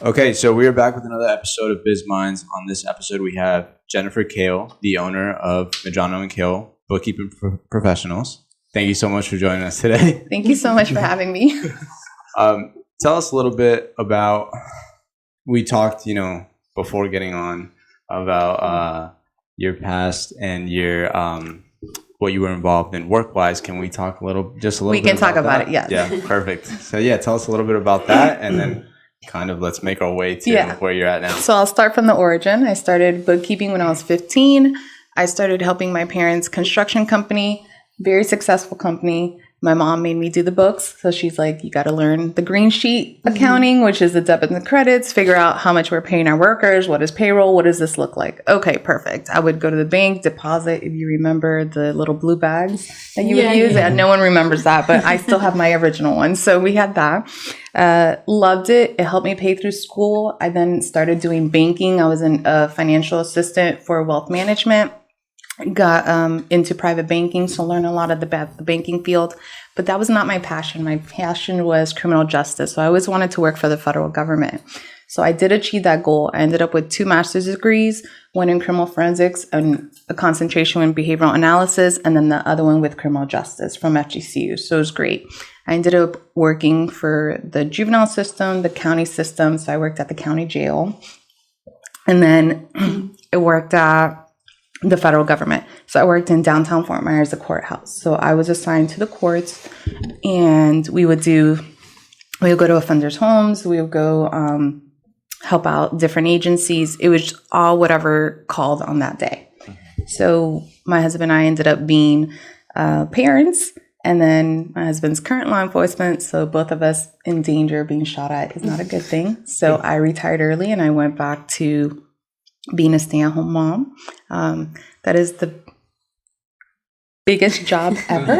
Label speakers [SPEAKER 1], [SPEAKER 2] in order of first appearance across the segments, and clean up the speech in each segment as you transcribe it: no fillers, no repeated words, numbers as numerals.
[SPEAKER 1] Okay, so we are back with another episode of Biz Mindz. On this episode, we have Jennifer Cail, the owner of Medrano Cail Bookkeeping Professionals. Thank you so much for joining us today.
[SPEAKER 2] Thank you so much for having me.
[SPEAKER 1] Tell us a little bit about, we talked, before getting on about your past and your what you were involved in work-wise. Can we talk a little bit
[SPEAKER 2] We can talk about it, yes.
[SPEAKER 1] Yeah, perfect. So tell us a little bit about that, and then kind of let's make our way to where you're at now.
[SPEAKER 2] So I'll start from the origin. I started bookkeeping when I was 15. I started helping my parents' construction company, very successful company. My mom made me do the books. So she's like, you got to learn the green sheet accounting, which is the debits and the credits, figure out how much we're paying our workers. What is payroll? What does this look like? Okay, perfect. I would go to the bank, deposit, if you remember the little blue bags that you would use. Yeah, no one remembers that, but I still have my original one. So we had that. Loved it. It helped me pay through school. I then started doing banking. I was a financial assistant for wealth management. Got into private banking, so learned a lot of the banking field. But that was not my passion. My passion was criminal justice. So I always wanted to work for the federal government. So I did achieve that goal. I ended up with 2 master's degrees, one in criminal forensics and a concentration in behavioral analysis, and then the other one with criminal justice from FGCU. So it was great. I ended up working for the juvenile system, the county system. So I worked at the county jail. And then I worked at the federal government. So I worked in downtown Fort Myers, the courthouse. So I was assigned to the courts, and we would go to offenders' homes. We would go help out different agencies. It was all whatever called on that day. So my husband and I ended up being parents, and then my husband's current law enforcement. So both of us in danger of being shot at is not a good thing. So I retired early, and I went back to being a stay-at-home mom. That is the biggest job ever.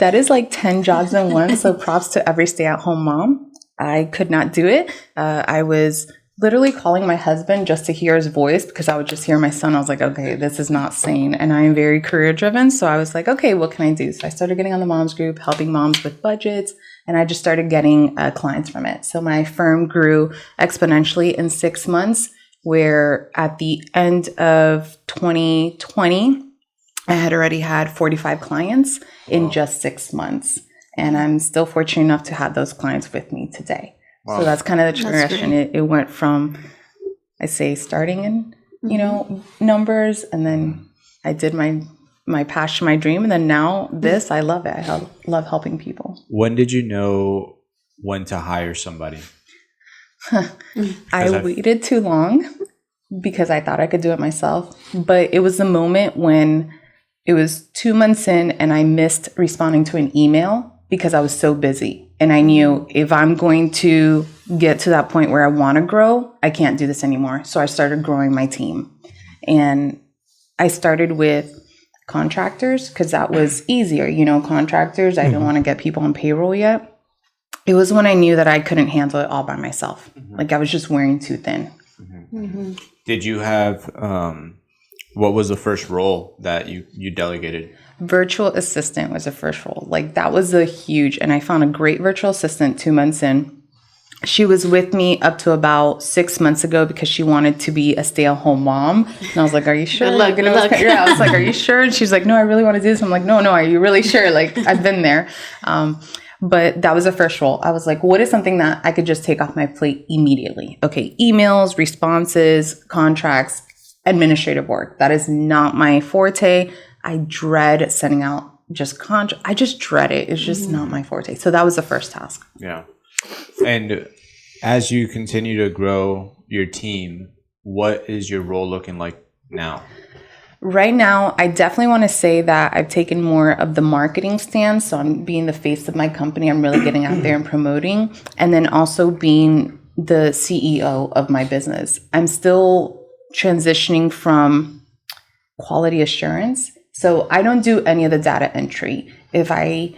[SPEAKER 2] That is like 10 jobs in one. So props to every stay-at-home mom. I could not do it. I was literally calling my husband just to hear his voice because I would just hear my son. I was like, okay, this is not sane. And I am very career driven. So I was like, okay, what can I do? So I started getting on the moms group, helping moms with budgets. And I just started getting clients from it. So my firm grew exponentially in 6 months, where at the end of 2020, I had already had 45 clients in just 6 months. And I'm still fortunate enough to have those clients with me today. Wow. So that's kind of the progression. It went from, I say, starting in, numbers, and then I did my passion, my dream. And then now this, I love it. I love helping people.
[SPEAKER 1] When did you know when to hire somebody?
[SPEAKER 2] I waited too long because I thought I could do it myself. But it was the moment when it was 2 months in and I missed responding to an email because I was so busy. And I knew if I'm going to get to that point where I want to grow, I can't do this anymore. So I started growing my team. And I started with contractors because that was easier. Contractors, I didn't want to get people on payroll yet. It was when I knew that I couldn't handle it all by myself. Like I was just wearing too thin.
[SPEAKER 1] Did you have, what was the first role that you delegated?
[SPEAKER 2] Virtual assistant was the first role. Like that was a huge, and I found a great virtual assistant 2 months in. She was with me up to about 6 months ago because she wanted to be a stay-at-home mom. And I was like, are you sure?
[SPEAKER 3] Good luck.
[SPEAKER 2] I was like, are you sure? And she's like, no, I really want to do this. I'm like, no, are you really sure? Like I've been there. But that was the first role. I was like, what is something that I could just take off my plate immediately? Okay, emails, responses, contracts, administrative work. That is not my forte. I dread sending out just contracts. I just dread it. It's just not my forte. So that was the first task.
[SPEAKER 1] Yeah. And as you continue to grow your team, what is your role looking like now?
[SPEAKER 2] Right now, I definitely want to say that I've taken more of the marketing stance. So I'm being the face of my company. I'm really getting out there and promoting. And then also being the CEO of my business. I'm still transitioning from quality assurance. So I don't do any of the data entry. If I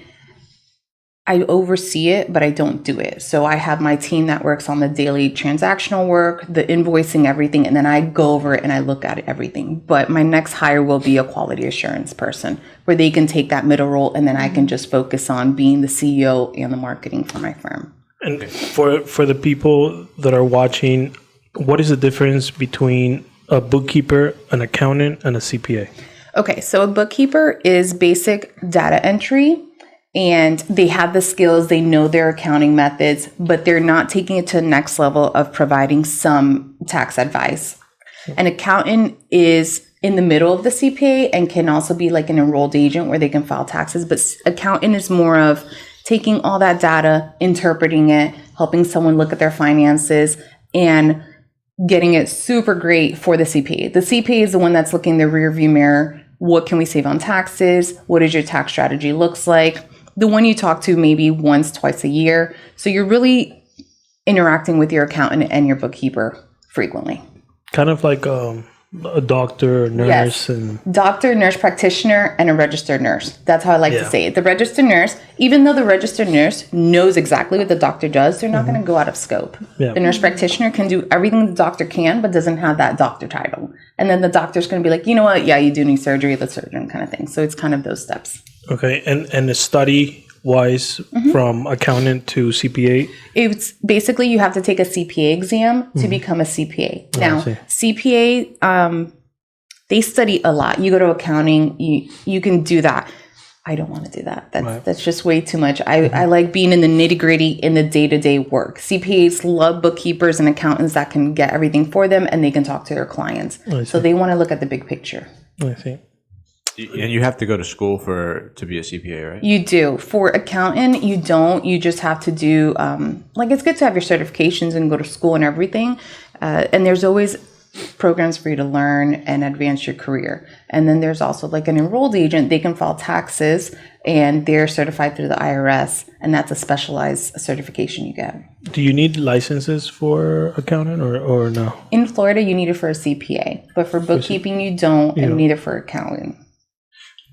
[SPEAKER 2] oversee it, but I don't do it. So I have my team that works on the daily transactional work, the invoicing, everything, and then I go over it and I look at everything. But my next hire will be a quality assurance person where they can take that middle role and then I can just focus on being the CEO and the marketing for my firm.
[SPEAKER 3] And for the people that are watching, what is the difference between a bookkeeper, an accountant, and a CPA?
[SPEAKER 2] Okay, so a bookkeeper is basic data entry, and they have the skills, they know their accounting methods, but they're not taking it to the next level of providing some tax advice. An accountant is in the middle of the CPA and can also be like an enrolled agent where they can file taxes, but accountant is more of taking all that data, interpreting it, helping someone look at their finances, and getting it super great for the CPA. The CPA is the one that's looking in the rear view mirror. What can we save on taxes? What does your tax strategy looks like? The one you talk to maybe once, twice a year. So you're really interacting with your accountant and your bookkeeper frequently.
[SPEAKER 3] Kind of like a doctor, nurse,
[SPEAKER 2] yes.
[SPEAKER 3] And
[SPEAKER 2] doctor, nurse practitioner, and a registered nurse. That's how I like to say it. The registered nurse, even though the registered nurse knows exactly what the doctor does, they're not going to go out of scope. Yeah. The nurse practitioner can do everything the doctor can, but doesn't have that doctor title. And then the doctor's going to be like, you know what? Yeah, you do need surgery, the surgeon kind of thing. So it's kind of those steps.
[SPEAKER 3] Okay. And the study-wise, from accountant to CPA?
[SPEAKER 2] It's basically you have to take a CPA exam to become a CPA. Now, CPA, they study a lot. You go to accounting, you can do that. I don't want to do that. That's just way too much. I like being in the nitty-gritty in the day-to-day work. CPAs love bookkeepers and accountants that can get everything for them and they can talk to their clients. So they want to look at the big picture.
[SPEAKER 3] I see.
[SPEAKER 1] And you have to go to school to be a CPA, right?
[SPEAKER 2] You do. For accountant, you don't. You just have to do, it's good to have your certifications and go to school and everything. And there's always programs for you to learn and advance your career. And then there's also like an enrolled agent. They can file taxes and they're certified through the IRS. And that's a specialized certification you get.
[SPEAKER 3] Do you need licenses for accountant or no?
[SPEAKER 2] In Florida, you need it for a CPA. But for bookkeeping, you don't, and neither for accounting.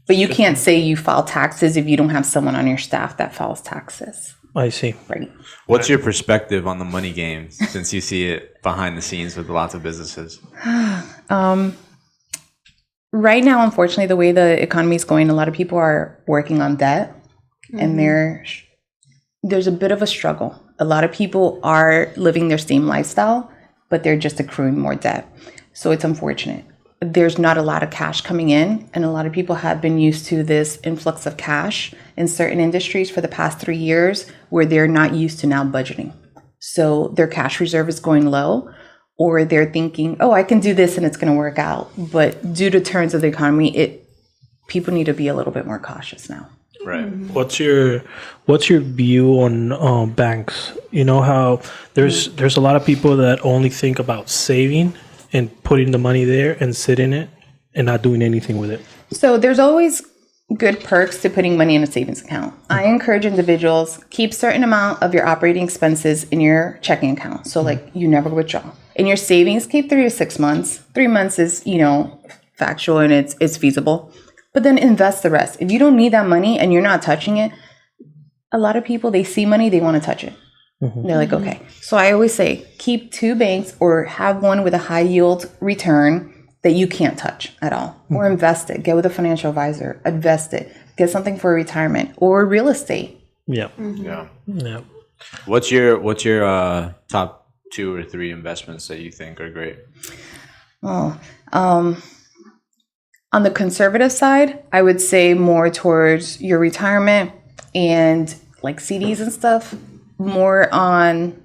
[SPEAKER 2] But you can't say you file taxes if you don't have someone on your staff that files taxes.
[SPEAKER 3] I see.
[SPEAKER 2] Right.
[SPEAKER 1] What's your perspective on the money game since you see it behind the scenes with lots of businesses?
[SPEAKER 2] Right now, unfortunately, the way the economy is going, a lot of people are working on debt, and there's a bit of a struggle. A lot of people are living their same lifestyle, but they're just accruing more debt. So it's unfortunate. There's not a lot of cash coming in, and a lot of people have been used to this influx of cash in certain industries for the past 3 years where they're not used to now budgeting. So their cash reserve is going low, or they're thinking, oh, I can do this and it's going to work out. But due to turns of the economy, people need to be a little bit more cautious now.
[SPEAKER 1] Right.
[SPEAKER 3] What's your view on banks? You know how there's a lot of people that only think about saving and putting the money there and sitting it and not doing anything with it.
[SPEAKER 2] So there's always good perks to putting money in a savings account. I encourage individuals, keep certain amount of your operating expenses in your checking account. So like you never withdraw. In your savings, keep 3 to 6 months. 3 months is, factual and it's feasible. But then invest the rest. If you don't need that money and you're not touching it, a lot of people, they see money, they want to touch it. They're like, okay. So I always say, keep 2 banks or have one with a high yield return that you can't touch at all. Or invest it. Get with a financial advisor. Invest it. Get something for retirement or real estate.
[SPEAKER 3] Yeah.
[SPEAKER 1] Yeah. What's your top 2 or 3 investments that you think are great?
[SPEAKER 2] On the conservative side, I would say more towards your retirement and like CDs and stuff. More on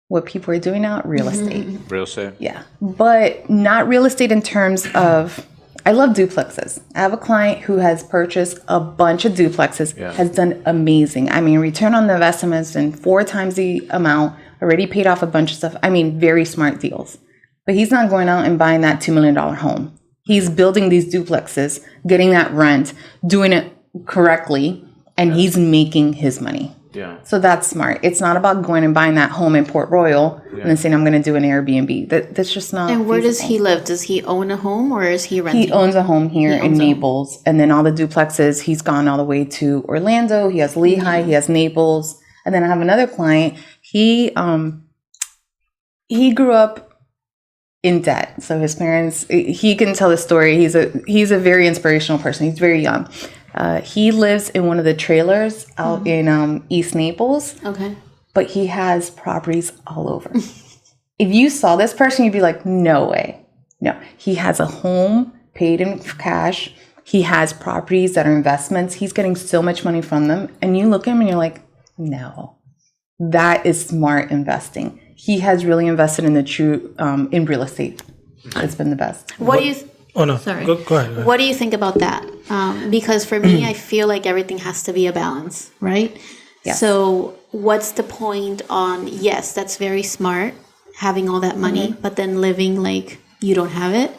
[SPEAKER 2] what people are doing now, real estate.
[SPEAKER 1] Real estate?
[SPEAKER 2] Yeah. But not real estate in terms of, I love duplexes. I have a client who has purchased a bunch of duplexes, has done amazing. I mean, return on the investment has been 4 times the amount, already paid off a bunch of stuff. I mean, very smart deals. But he's not going out and buying that $2 million home. He's building these duplexes, getting that rent, doing it correctly, and he's making his money.
[SPEAKER 1] Yeah.
[SPEAKER 2] So that's smart. It's not about going and buying that home in Port Royal and then saying, I'm going to do an Airbnb. That's just not
[SPEAKER 4] And where
[SPEAKER 2] feasible.
[SPEAKER 4] does he live? Does he own a home or is he renting?
[SPEAKER 2] He owns a home here in Naples. And then all the duplexes, he's gone all the way to Orlando. He has Lehigh. He has Naples. And then I have another client. He grew up in debt. So his parents, he can tell the story. He's a very inspirational person. He's very young. He lives in one of the trailers out in East Naples.
[SPEAKER 4] Okay.
[SPEAKER 2] But he has properties all over. If you saw this person, you'd be like, no way. No, he has a home paid in cash. He has properties that are investments. He's getting so much money from them. And you look at him and you're like, no, that is smart investing. He has really invested in the true, in real estate. It's been the best.
[SPEAKER 4] What do you...
[SPEAKER 3] Oh, no.
[SPEAKER 4] Sorry.
[SPEAKER 3] Go ahead.
[SPEAKER 4] What do you think about that? Because for me, I feel like everything has to be a balance, right?
[SPEAKER 2] Yes.
[SPEAKER 4] So what's the point on, yes, that's very smart, having all that money, but then living like you don't have it?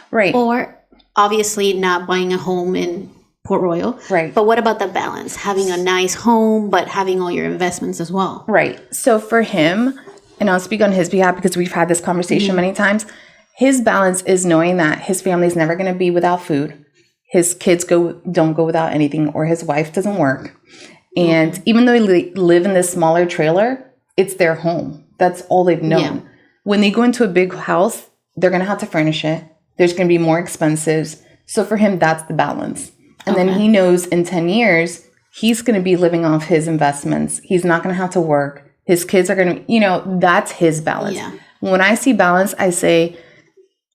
[SPEAKER 2] Right.
[SPEAKER 4] Or obviously not buying a home in Port Royal.
[SPEAKER 2] Right.
[SPEAKER 4] But what about the balance? Having a nice home, but having all your investments as well.
[SPEAKER 2] Right. So for him, and I'll speak on his behalf because we've had this conversation many times, his balance is knowing that his family is never going to be without food. His kids don't go without anything, or his wife doesn't work. And even though they live in this smaller trailer, it's their home. That's all they've known.
[SPEAKER 4] Yeah.
[SPEAKER 2] When they go into a big house, they're going to have to furnish it. There's going to be more expenses. So for him, that's the balance. And then he knows in 10 years, he's going to be living off his investments. He's not going to have to work. His kids are going to, that's his balance.
[SPEAKER 4] Yeah.
[SPEAKER 2] When I see balance, I say,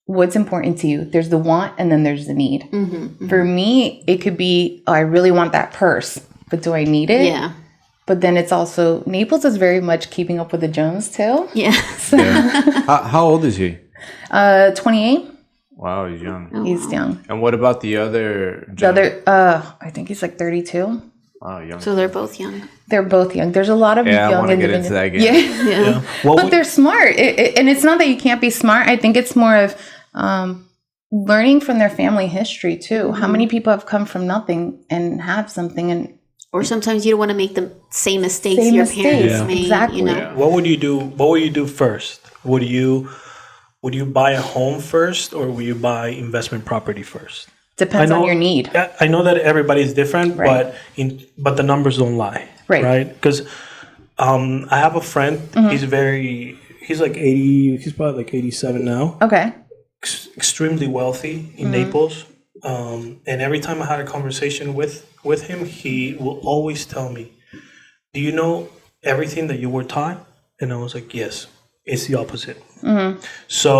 [SPEAKER 2] what's important to you? There's the want and then there's the need. For me, it could be, I really want that purse, but do I need it?
[SPEAKER 4] Yeah.
[SPEAKER 2] But then it's also, Naples is very much keeping up with the Jones too.
[SPEAKER 4] Yeah.
[SPEAKER 1] How old is he?
[SPEAKER 2] 28.
[SPEAKER 1] Wow, he's young.
[SPEAKER 4] Oh,
[SPEAKER 2] He's young.
[SPEAKER 1] And what about the other?
[SPEAKER 2] The other, I think he's like 32.
[SPEAKER 1] Wow, young.
[SPEAKER 4] So they're both young.
[SPEAKER 2] They're both young. There's a lot of
[SPEAKER 1] I
[SPEAKER 2] young
[SPEAKER 1] want to get into
[SPEAKER 2] individuals.
[SPEAKER 1] that game.
[SPEAKER 2] Yeah.
[SPEAKER 4] Yeah.
[SPEAKER 2] But they're smart. And it's not that you can't be smart. I think it's more of learning from their family history too. How many people have come from nothing and have something, and
[SPEAKER 4] Or sometimes you don't want to make the same mistakes
[SPEAKER 2] Same
[SPEAKER 4] your
[SPEAKER 2] mistakes,
[SPEAKER 4] parents
[SPEAKER 2] yeah.
[SPEAKER 4] made.
[SPEAKER 2] Exactly.
[SPEAKER 4] You know?
[SPEAKER 1] Yeah.
[SPEAKER 3] What would you do? What would you do first? Would you buy a home first, or would you buy investment property first?
[SPEAKER 2] depends on your need.
[SPEAKER 3] I know that everybody's different,
[SPEAKER 2] Right.
[SPEAKER 3] but the numbers don't lie,
[SPEAKER 2] Right.
[SPEAKER 3] Right? Because I have a friend. He's like 80. He's probably like 87 now.
[SPEAKER 2] Okay.
[SPEAKER 3] Extremely wealthy in Naples. And every time I had a conversation with him, he will always tell me, "Do you know everything that you were taught?" And I was like, "Yes." It's the opposite. So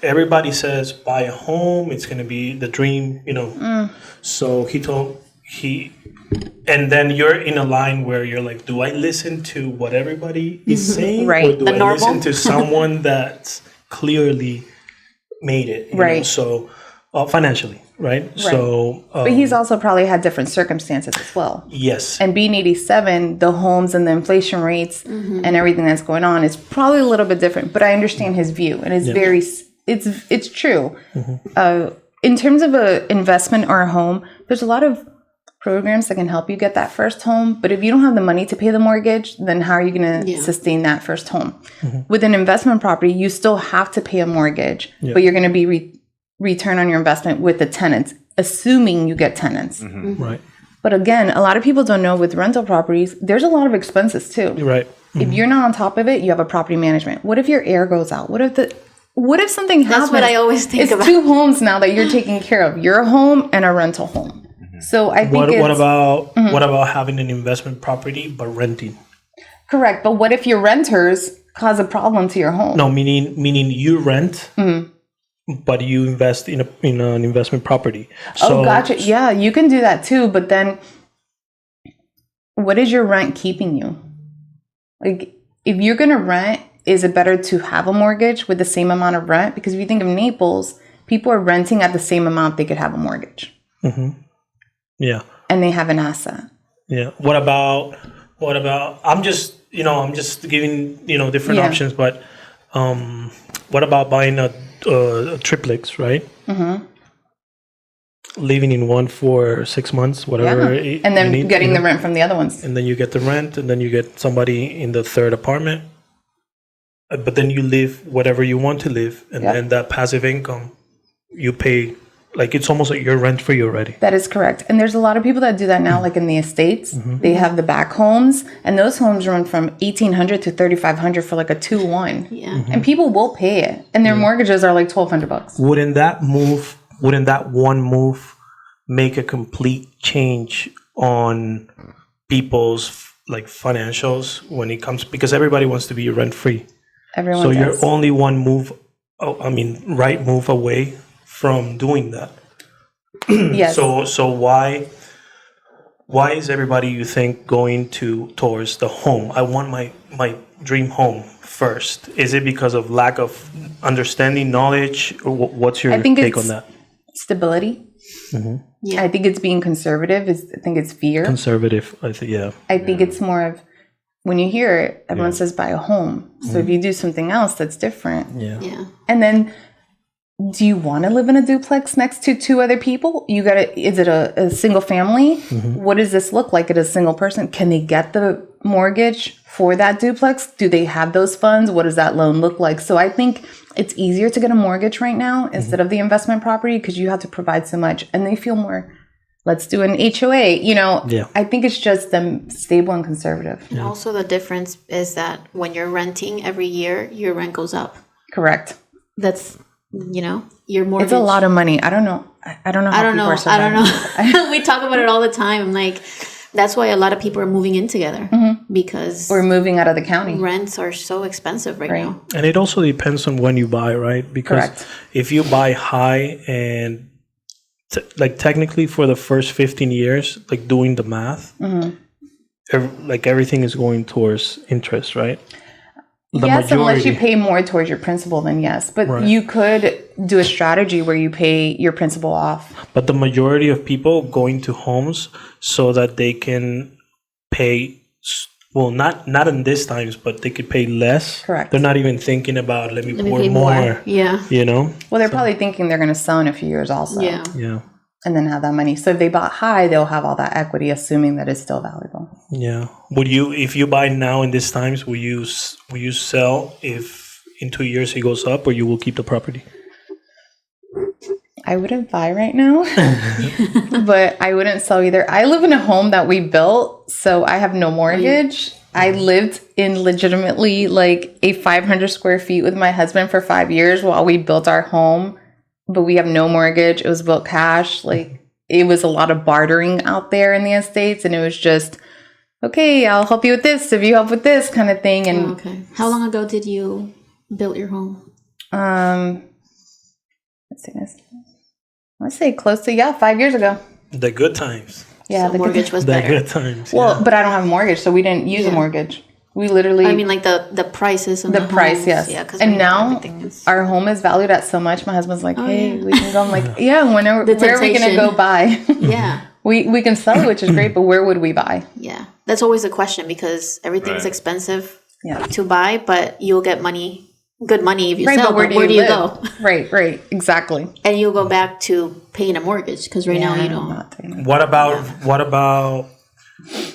[SPEAKER 3] everybody says buy a home, it's going to be the dream, So and then you're in a line where you're like, do I listen to what everybody is saying,
[SPEAKER 2] Right.
[SPEAKER 3] or do
[SPEAKER 4] The
[SPEAKER 3] I
[SPEAKER 4] normal?
[SPEAKER 3] listen to someone that's clearly made it, you know?
[SPEAKER 2] Right.
[SPEAKER 3] So financially, right? So
[SPEAKER 2] But he's also probably had different circumstances as well.
[SPEAKER 3] yes,
[SPEAKER 2] And being 87, the homes and the inflation rates and everything that's going on is probably a little bit different. But I understand his view, and it's true. In terms of an investment or a home, there's a lot of programs that can help you get that first home. But if you don't have the money to pay the mortgage, then how are you going to sustain that first home? With an investment property, you still have to pay a mortgage, but you're going to be return on your investment with the tenants, assuming you get tenants.
[SPEAKER 3] right,
[SPEAKER 2] But again, a lot of people don't know with rental properties, there's a lot of expenses too.
[SPEAKER 3] right.
[SPEAKER 2] If you're not on top of it, you have a property management. What if your air goes out? What if something happens?
[SPEAKER 4] That's what I always think about.
[SPEAKER 2] It's two homes now that you're taking care of, your home and a rental home. So I think
[SPEAKER 3] What about having an investment property but renting?
[SPEAKER 2] correct. But what if your renters cause a problem to your home?
[SPEAKER 3] No, meaning you rent, but you invest in an investment property. So,
[SPEAKER 2] Gotcha. Yeah, you can do that too. But then what is your rent keeping you? Like, if you're going to rent, is it better to have a mortgage with the same amount of rent? Because if you think of Naples, people are renting at the same amount they could have a mortgage.
[SPEAKER 3] Yeah.
[SPEAKER 2] And they have an asset.
[SPEAKER 3] Yeah. What about? I'm just giving different options, but what about buying a triplex, right? Living in one for 6 months, whatever.
[SPEAKER 2] Yeah. And then getting the rent from the other ones.
[SPEAKER 3] And then you get the rent, and then you get somebody in the third apartment. But then you live whatever you want to live, and then that passive income, you pay. Like, it's almost like you're rent-free already.
[SPEAKER 2] That is correct. And there's a lot of people that do that now, like in the estates. They have the back homes, and those homes run from $1,800 to $3,500 for like a 2-1.
[SPEAKER 4] Yeah.
[SPEAKER 2] And people will pay it. And their mortgages are like $1,200.
[SPEAKER 3] Wouldn't that one move make a complete change on people's like financials when it comes, because everybody wants to be rent free.
[SPEAKER 2] Everyone
[SPEAKER 3] So
[SPEAKER 2] does.
[SPEAKER 3] you're only one move, right move away from doing that.
[SPEAKER 2] Yes.
[SPEAKER 3] So why is everybody, you think, going towards the home? I want my dream home first. Is it because of lack of understanding, knowledge, or what's your take on that?
[SPEAKER 2] Stability.
[SPEAKER 4] Yeah.
[SPEAKER 2] I think it's being conservative. I think it's fear.
[SPEAKER 3] Conservative, I think, yeah.
[SPEAKER 2] I think it's more of, when you hear it, everyone says buy a home. So if you do something else that's different.
[SPEAKER 4] Yeah.
[SPEAKER 2] And then, do you want to live in a duplex next to two other people? Is it a single family? What does this look like at a single person? Can they get the mortgage for that duplex? Do they have those funds? What does that loan look like? So I think it's easier to get a mortgage right now instead of the investment property, because you have to provide so much and they feel more, let's do an HOA, I think it's just them stable and conservative.
[SPEAKER 4] And also the difference is that when you're renting every year, your rent goes up.
[SPEAKER 2] Correct.
[SPEAKER 4] That's, your mortgage.
[SPEAKER 2] It's a lot of money. I don't know. I don't know.
[SPEAKER 4] I don't know. We talk about it all the time. Like, that's why a lot of people are moving in together because
[SPEAKER 2] we're moving out of the county.
[SPEAKER 4] Rents are so expensive right now.
[SPEAKER 3] And it also depends on when you buy, right? Because
[SPEAKER 2] Correct.
[SPEAKER 3] if you buy high and technically for the first 15 years, like doing the math, everything is going towards interest, right?
[SPEAKER 2] Yes, unless you pay more towards your principal, then yes. But you could do a strategy where you pay your principal off.
[SPEAKER 3] But the majority of people going to homes so that they can pay, well, not in these times, but they could pay less.
[SPEAKER 2] Correct.
[SPEAKER 3] They're not even thinking about, let me pour
[SPEAKER 4] pay
[SPEAKER 3] more.
[SPEAKER 4] Yeah.
[SPEAKER 2] Well, they're probably thinking they're going to sell in a few years also.
[SPEAKER 4] Yeah.
[SPEAKER 3] Yeah.
[SPEAKER 2] And then have that money. So if they bought high, they'll have all that equity, assuming that it's still valuable.
[SPEAKER 3] Yeah. Would you, if you buy now in these times, will you sell if in 2 years it goes up, or you will keep the property?
[SPEAKER 2] I wouldn't buy right now, but I wouldn't sell either. I live in a home that we built, so I have no mortgage. I lived in legitimately like a 500 square feet with my husband for 5 years while we built our home, but we have no mortgage. It was built cash. Like, it was a lot of bartering out there in the estates, and it was just, okay, I'll help you with this if you help with this kind of thing. And
[SPEAKER 4] okay. How long ago did you build your home?
[SPEAKER 2] Let's say close to 5 years ago.
[SPEAKER 3] The good times.
[SPEAKER 2] Yeah,
[SPEAKER 4] so the mortgage was
[SPEAKER 3] The
[SPEAKER 4] better.
[SPEAKER 3] good times.
[SPEAKER 2] Well, but I don't have a mortgage, so we didn't use a mortgage. We literally.
[SPEAKER 4] I mean, like the prices and
[SPEAKER 2] the price,
[SPEAKER 4] homes.
[SPEAKER 2] yes.
[SPEAKER 4] Yeah,
[SPEAKER 2] and now our home is valued at so much. My husband's like, "Hey, we can go." I'm like, "Yeah, whenever. Where are we gonna go buy?"
[SPEAKER 4] Yeah.
[SPEAKER 2] We can sell it, which is great, but where would we buy?
[SPEAKER 4] Yeah, that's always a question because everything's expensive to buy, but you'll get good money if you sell. But where do you go?
[SPEAKER 2] Right, exactly.
[SPEAKER 4] And you'll go back to paying a mortgage because right now you don't.
[SPEAKER 3] What about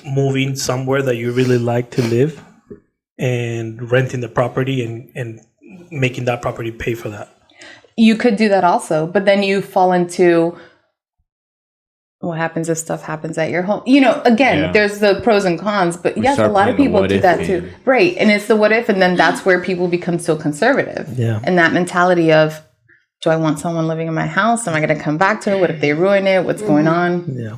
[SPEAKER 3] moving somewhere that you really like to live and renting the property and making that property pay for that?
[SPEAKER 2] You could do that also, but then you fall into what happens if stuff happens at your home. Again, there's the pros and cons, but yes, a lot of people do that too. Right. And it's the what if, and then that's where people become so conservative.
[SPEAKER 3] Yeah.
[SPEAKER 2] And that mentality of, do I want someone living in my house? Am I going to come back to it? What if they ruin it? What's going on?
[SPEAKER 3] Yeah.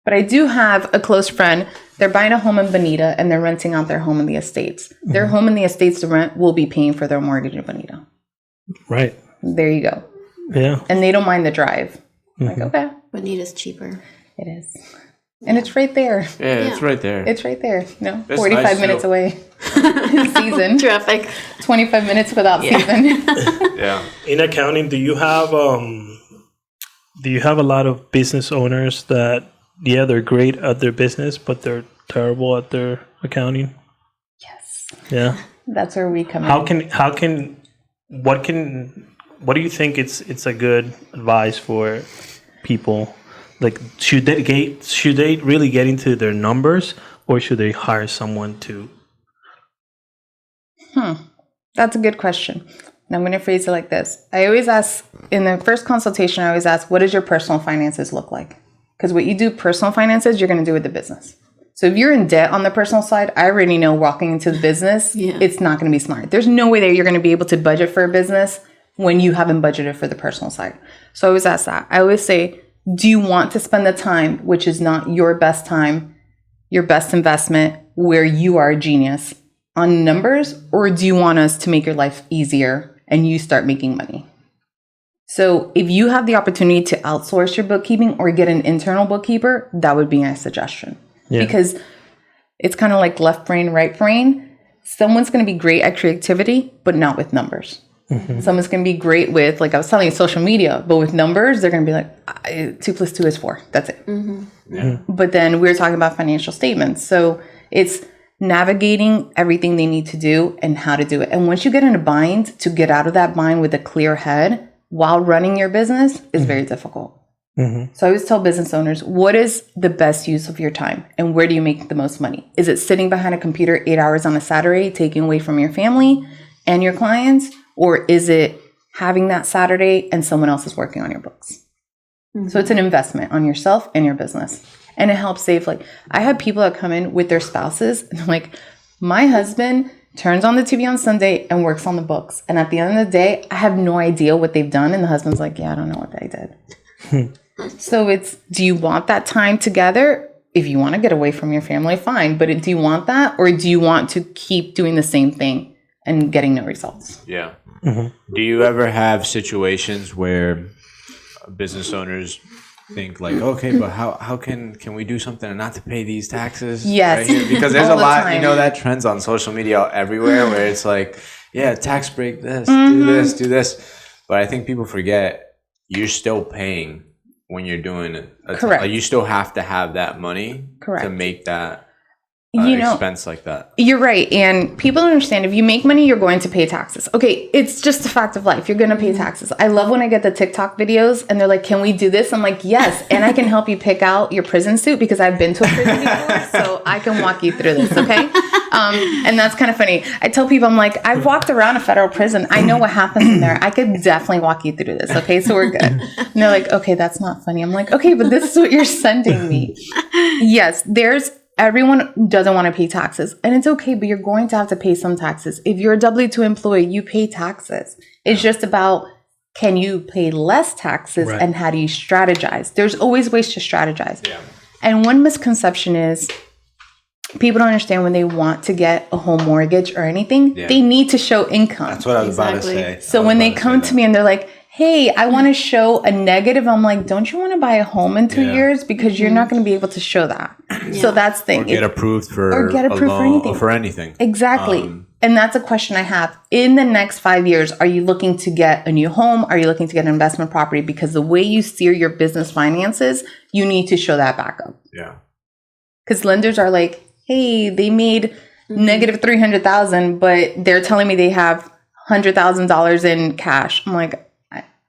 [SPEAKER 2] But I do have a close friend. They're buying a home in Bonita and they're renting out their home in the estates. Their home in the estates to rent will be paying for their mortgage in Bonita.
[SPEAKER 3] Right.
[SPEAKER 2] There you go.
[SPEAKER 3] Yeah.
[SPEAKER 2] And they don't mind the drive. Like, okay.
[SPEAKER 4] Bonita's cheaper.
[SPEAKER 2] It is. And it's right there.
[SPEAKER 1] Yeah, it's right there.
[SPEAKER 2] It's right there. 45
[SPEAKER 1] nice
[SPEAKER 2] minutes
[SPEAKER 1] too.
[SPEAKER 2] away. Season.
[SPEAKER 4] Traffic.
[SPEAKER 2] 25 minutes without season.
[SPEAKER 1] Yeah.
[SPEAKER 3] In accounting, do you have a lot of business owners that they're great at their business, but they're terrible at their accounting?
[SPEAKER 2] Yes.
[SPEAKER 3] Yeah.
[SPEAKER 2] That's where we come in.
[SPEAKER 3] What do you think it's a good advice for people? Like, should they really get into their numbers, or should they hire someone to?
[SPEAKER 2] That's a good question. And I'm going to phrase it like this. I always ask, in the first consultation, I always ask, what does your personal finances look like? Because what you do personal finances, you're going to do with the business. So if you're in debt on the personal side, I already know walking into the business, it's not going to be smart. There's no way that you're going to be able to budget for a business when you haven't budgeted for the personal side. So I always ask that. I always say, do you want to spend the time, which is not your best time, your best investment, where you are a genius, on numbers, or do you want us to make your life easier and you start making money? So if you have the opportunity to outsource your bookkeeping or get an internal bookkeeper, that would be my suggestion. Yeah. Because it's kind of like left brain, right brain. Someone's going to be great at creativity, but not with numbers. Mm-hmm. Someone's going to be great with, like I was telling you, social media, but with numbers, they're going to be like, 2 + 2 is 4. That's it. Mm-hmm. Yeah. But then we're talking about financial statements. So it's navigating everything they need to do and how to do it. And once you get in a bind, to get out of that bind with a clear head while running your business is very difficult. Mm-hmm. So I always tell business owners, what is the best use of your time and where do you make the most money? Is it sitting behind a computer 8 hours on a Saturday, taking away from your family and your clients? Or is it having that Saturday and someone else is working on your books? Mm-hmm. So it's an investment on yourself and your business. And it helps save, like, I had people that come in with their spouses and they're like, my husband turns on the TV on Sunday and works on the books. And at the end of the day, I have no idea what they've done. And the husband's like, yeah, I don't know what they did. So it's, do you want that time together? If you want to get away from your family, fine. But do you want that? Or do you want to keep doing the same thing and getting no results?
[SPEAKER 1] Yeah. Mm-hmm. Do you ever have situations where business owners think like, okay, but how can we do something and not to pay these taxes?
[SPEAKER 2] Yes.
[SPEAKER 1] Right? Because there's a lot, that trends on social media everywhere where it's like, yeah, tax break this, do this. But I think people forget you're still paying when you're doing it.
[SPEAKER 2] Correct.
[SPEAKER 1] Like, you still have to have that money to make that expense like that.
[SPEAKER 2] You're right. And people don't understand, if you make money, you're going to pay taxes. Okay, it's just a fact of life. You're going to pay taxes. I love when I get the TikTok videos and they're like, can we do this? I'm like, yes. And I can help you pick out your prison suit because I've been to a prison before. So I can walk you through this. Okay. And that's kind of funny. I tell people, I'm like, I've walked around a federal prison. I know what happens in there. I could definitely walk you through this. Okay. So we're good. And they're like, okay, that's not funny. I'm like, okay, but this is what you're sending me. Yes. Everyone doesn't want to pay taxes, and it's okay, but you're going to have to pay some taxes. If you're a W-2 employee, you pay taxes. It's just about, can you pay less taxes and how do you strategize? There's always ways to strategize. Yeah. And one misconception is people don't understand when they want to get a home mortgage or anything, they need to show income.
[SPEAKER 1] That's what I was about to say.
[SPEAKER 2] So when they come to me and they're like, hey, I want to show a negative. I'm like, don't you want to buy a home in 2 years? Because you're not going to be able to show that. Yeah. So that's the thing.
[SPEAKER 1] Or get approved for anything. Or for anything.
[SPEAKER 2] Exactly. And that's a question I have. In the next 5 years, are you looking to get a new home? Are you looking to get an investment property? Because the way you steer your business finances, you need to show that backup.
[SPEAKER 1] Yeah.
[SPEAKER 2] Because lenders are like, hey, they made negative $300,000, but they're telling me they have $100,000 in cash. I'm like,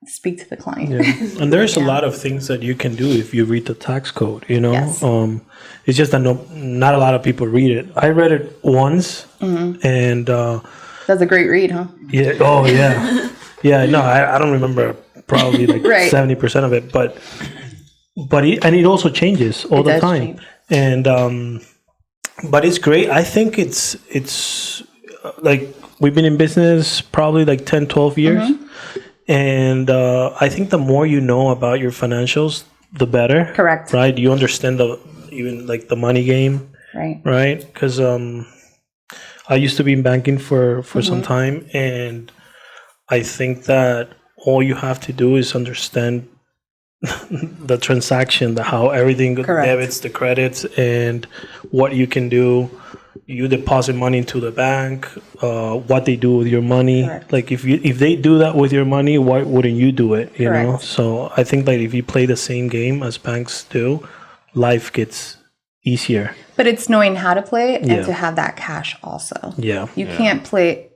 [SPEAKER 2] speak to the client.
[SPEAKER 3] Yeah. And there's a lot of things that you can do if you read the tax code, Yes. It's just that not a lot of people read it. I read it once and
[SPEAKER 2] that's a great read, huh?
[SPEAKER 3] Yeah. Oh yeah. Yeah, no, I don't remember probably like 70% of it, but it also changes all the time. Change. And but it's great. I think it's like we've been in business probably like 10, 12 years. And I think the more you know about your financials, the better.
[SPEAKER 2] Correct.
[SPEAKER 3] Right? You understand even the money game.
[SPEAKER 2] Right.
[SPEAKER 3] Right? Because I used to be in banking for some time, and I think that all you have to do is understand the transaction, how everything debits, the credits, and what you can do. You deposit money into the bank, what they do with your money. Correct. Like if they do that with your money, why wouldn't you do it? You know? So I think if you play the same game as banks do, life gets easier.
[SPEAKER 2] But it's knowing how to play it and to have that cash also.
[SPEAKER 3] Yeah.
[SPEAKER 2] You can't play.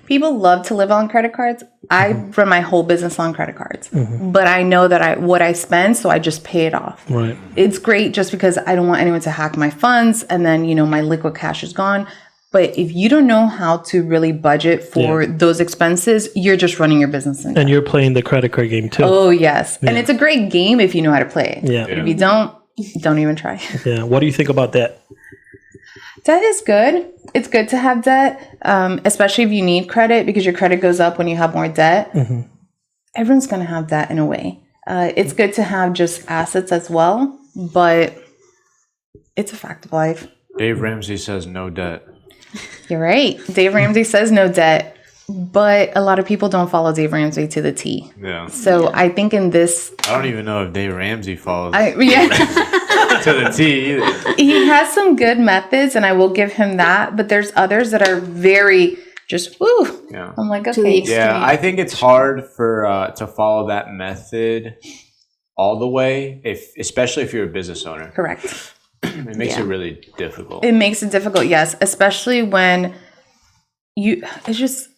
[SPEAKER 2] People love to live on credit cards. I run my whole business on credit cards, but I know that what I spend, so I just pay it off.
[SPEAKER 3] Right.
[SPEAKER 2] It's great just because I don't want anyone to hack my funds, and then my liquid cash is gone. But if you don't know how to really budget for those expenses, you're just running your business.
[SPEAKER 3] And you're playing the credit card game too.
[SPEAKER 2] Oh yes, and it's a great game if you know how to play it.
[SPEAKER 3] Yeah.
[SPEAKER 2] But if you don't even try.
[SPEAKER 3] Yeah. What do you think about that?
[SPEAKER 2] Debt is good. It's good to have debt, especially if you need credit, because your credit goes up when you have more debt. Everyone's going to have debt in a way. It's good to have just assets as well, but it's a fact of life.
[SPEAKER 1] Dave Ramsey says no debt.
[SPEAKER 2] You're right. Dave Ramsey says no debt, but a lot of people don't follow Dave Ramsey to the T.
[SPEAKER 1] Yeah.
[SPEAKER 2] So I think in this...
[SPEAKER 1] I don't even know if Dave Ramsey follows
[SPEAKER 2] to
[SPEAKER 1] the T either.
[SPEAKER 2] He has some good methods, and I will give him that, but there's others that are very just, woo.
[SPEAKER 1] Yeah.
[SPEAKER 2] I'm like, okay.
[SPEAKER 1] Yeah, I think it's hard for to follow that method all the way, especially if you're a business owner.
[SPEAKER 2] Correct.
[SPEAKER 1] It makes it really difficult.
[SPEAKER 2] It makes it difficult, yes, especially when it's just...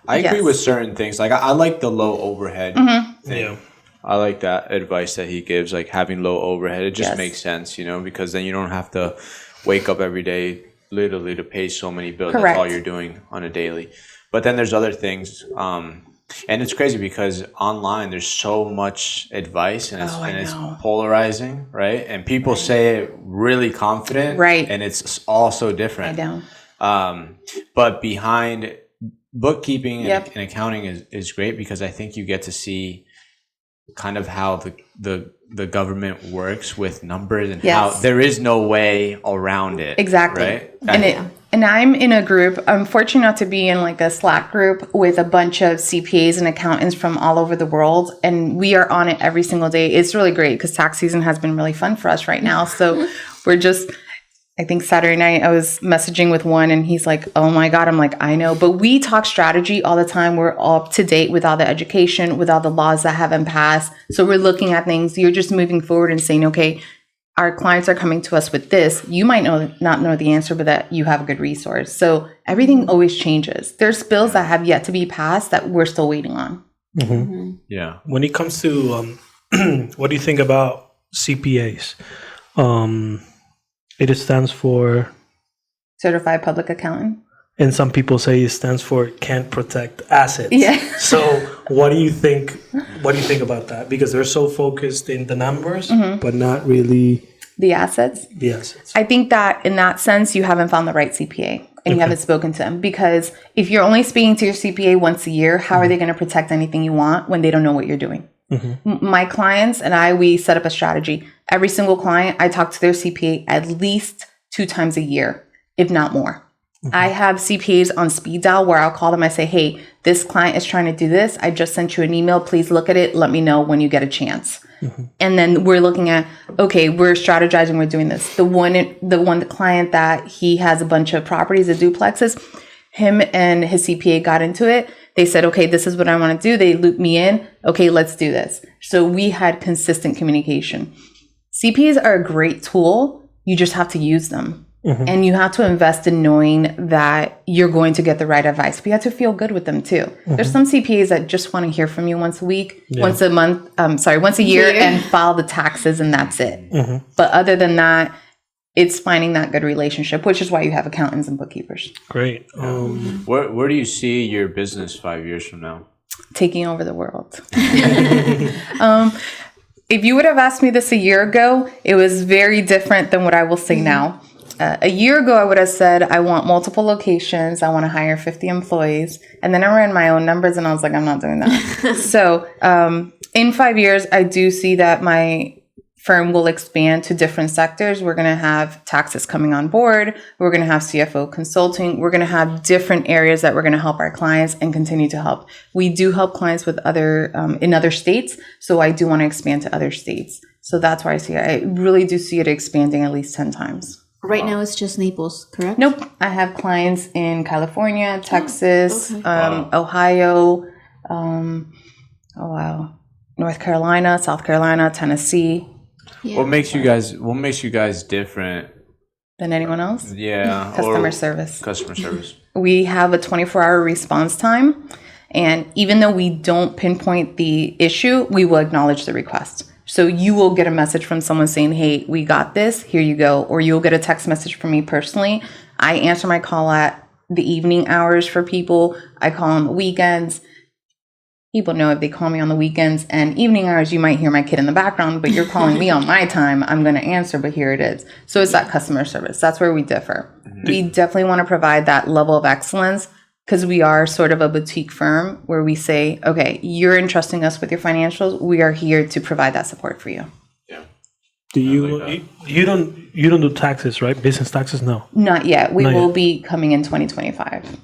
[SPEAKER 1] I agree with certain things. Like I like the low overhead thing.
[SPEAKER 3] Yeah.
[SPEAKER 1] I like that advice that he gives, like having low overhead. It just
[SPEAKER 2] Yes.
[SPEAKER 1] makes sense, because then you don't have to wake up every day literally to pay so many bills.
[SPEAKER 2] Correct.
[SPEAKER 1] That's all you're doing on a daily. But then there's other things. And it's crazy because online there's so much advice and it's polarizing, right? And people say it really confident,
[SPEAKER 2] right?
[SPEAKER 1] And it's all so different.
[SPEAKER 2] I know.
[SPEAKER 1] But behind bookkeeping
[SPEAKER 2] Yep.
[SPEAKER 1] and accounting is great because I think you get to see kind of how the government works with numbers and how there is no way around it.
[SPEAKER 2] Exactly.
[SPEAKER 1] Right?
[SPEAKER 2] And I'm in a group. I'm fortunate enough to be in like a Slack group with a bunch of CPAs and accountants from all over the world. And we are on it every single day. It's really great because tax season has been really fun for us right now. So we're just, I think Saturday night I was messaging with one and he's like, oh my God. I'm like, I know. But we talk strategy all the time. We're all up to date with all the education, with all the laws that haven't passed. So we're looking at things. You're just moving forward and saying, okay, our clients are coming to us with this. You might not know the answer, but that you have a good resource. So everything always changes. There's bills that have yet to be passed that we're still waiting on.
[SPEAKER 3] Mm-hmm.
[SPEAKER 1] Yeah.
[SPEAKER 3] When it comes to what do you think about CPAs? It stands for
[SPEAKER 2] Certified Public Accountant.
[SPEAKER 3] And some people say it stands for can't protect assets.
[SPEAKER 2] Yeah.
[SPEAKER 3] So what do you think? What do you think about that? Because they're so focused in the numbers, but not really
[SPEAKER 2] the assets.
[SPEAKER 3] The assets.
[SPEAKER 2] I think that in that sense, you haven't found the right CPA and you haven't spoken to them. Because if you're only speaking to your CPA once a year, how are they going to protect anything you want when they don't know what you're doing? My clients and we set up a strategy. Every single client, I talk to their CPA at least 2 times a year, if not more. I have CPAs on speed dial where I'll call them. I say, hey, this client is trying to do this. I just sent you an email. Please look at it. Let me know when you get a chance. And then we're looking at, okay, we're strategizing. We're doing this. The client that he has a bunch of properties, the duplexes, him and his CPA got into it. They said, okay, this is what I want to do. They looped me in. Okay, let's do this. So we had consistent communication. CPAs are a great tool. You just have to use them. And you have to invest in knowing that you're going to get the right advice. But you have to feel good with them too. There's some CPAs that just want to hear from you once a week, once a year and file the taxes and that's it. But other than that, it's finding that good relationship, which is why you have accountants and bookkeepers.
[SPEAKER 3] Great.
[SPEAKER 1] Where do you see your business 5 years from now?
[SPEAKER 2] Taking over the world. If you would have asked me this a year ago, it was very different than what I will say now. A year ago, I would have said, I want multiple locations. I want to hire 50 employees. And then I ran my own numbers and I was like, I'm not doing that. So in 5 years, I do see that my firm will expand to different sectors. We're going to have taxes coming on board. We're going to have CFO consulting. We're going to have different areas that we're going to help our clients and continue to help. We do help clients with in other states. So I do want to expand to other states. So that's why I see it. I really do see it expanding at least 10 times.
[SPEAKER 4] Right now, it's just Naples, correct?
[SPEAKER 2] Nope. I have clients in California, Texas, Ohio, North Carolina, South Carolina, Tennessee.
[SPEAKER 4] Yeah.
[SPEAKER 1] What makes you guys different
[SPEAKER 2] Than anyone else?
[SPEAKER 1] Yeah.
[SPEAKER 2] Customer service.
[SPEAKER 1] Customer service.
[SPEAKER 2] We have a 24-hour response time. And even though we don't pinpoint the issue, we will acknowledge the request. So you will get a message from someone saying, hey, we got this, here you go. Or you'll get a text message from me personally. I answer my call at the evening hours for people. I call on the weekends. People know if they call me on the weekends and evening hours, you might hear my kid in the background, but you're calling me on my time. I'm going to answer, but here it is. So it's that customer service. That's where we differ. We definitely want to provide that level of excellence, because we are sort of a boutique firm where we say, okay, you're entrusting us with your financials. We are here to provide that support for you.
[SPEAKER 1] Yeah.
[SPEAKER 3] Do you don't do taxes, right? Business taxes? No.
[SPEAKER 2] Not yet. We
[SPEAKER 3] Not
[SPEAKER 2] will
[SPEAKER 3] yet.
[SPEAKER 2] be coming in 2025.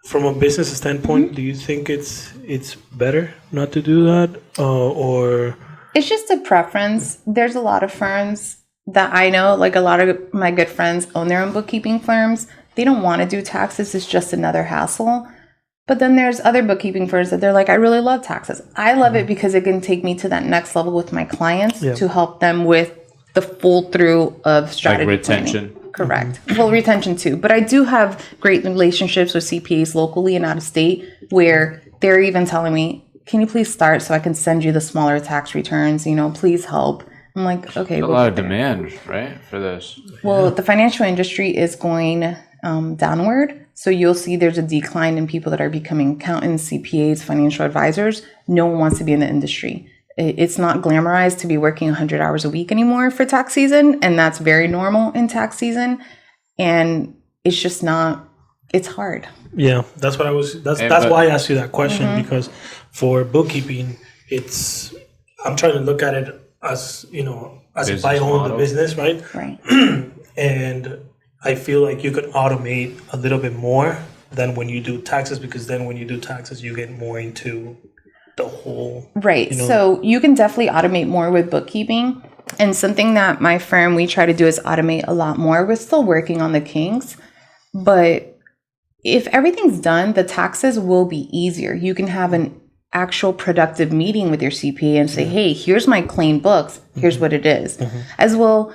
[SPEAKER 3] From a business standpoint, do you think it's better not to do that, or
[SPEAKER 2] It's just a preference. There's a lot of firms that I know, like a lot of my good friends own their own bookkeeping firms. They don't want to do taxes. It's just another hassle. But then there's other bookkeeping firms that they're like, I really love taxes. I love it because it can take me to that next level with my clients to help them with the full through of strategy
[SPEAKER 1] Like retention.
[SPEAKER 2] planning. Correct. Well, retention too. But I do have great relationships with CPAs locally and out of state where they're even telling me, can you please start so I can send you the smaller tax returns? Please help. I'm like, okay.
[SPEAKER 1] A lot of demand, right, for this.
[SPEAKER 2] Well, the financial industry is going downward. So you'll see there's a decline in people that are becoming accountants, CPAs, financial advisors. No one wants to be in the industry. It's not glamorized to be working 100 hours a week anymore for tax season. And that's very normal in tax season. And it's just not, it's hard.
[SPEAKER 3] Yeah, that's what I was. That's why I asked you that question, because for bookkeeping, I'm trying to look at it as as if I own the business, right?
[SPEAKER 2] Right.
[SPEAKER 3] And I feel like you could automate a little bit more than when you do taxes, because then when you do taxes, you get more into the whole.
[SPEAKER 2] Right. So you can definitely automate more with bookkeeping. And something that my firm, we try to do is automate a lot more. We're still working on the kinks, but if everything's done, the taxes will be easier. You can have an actual productive meeting with your CPA and say, hey, here's my clean books. Here's what it is. As well,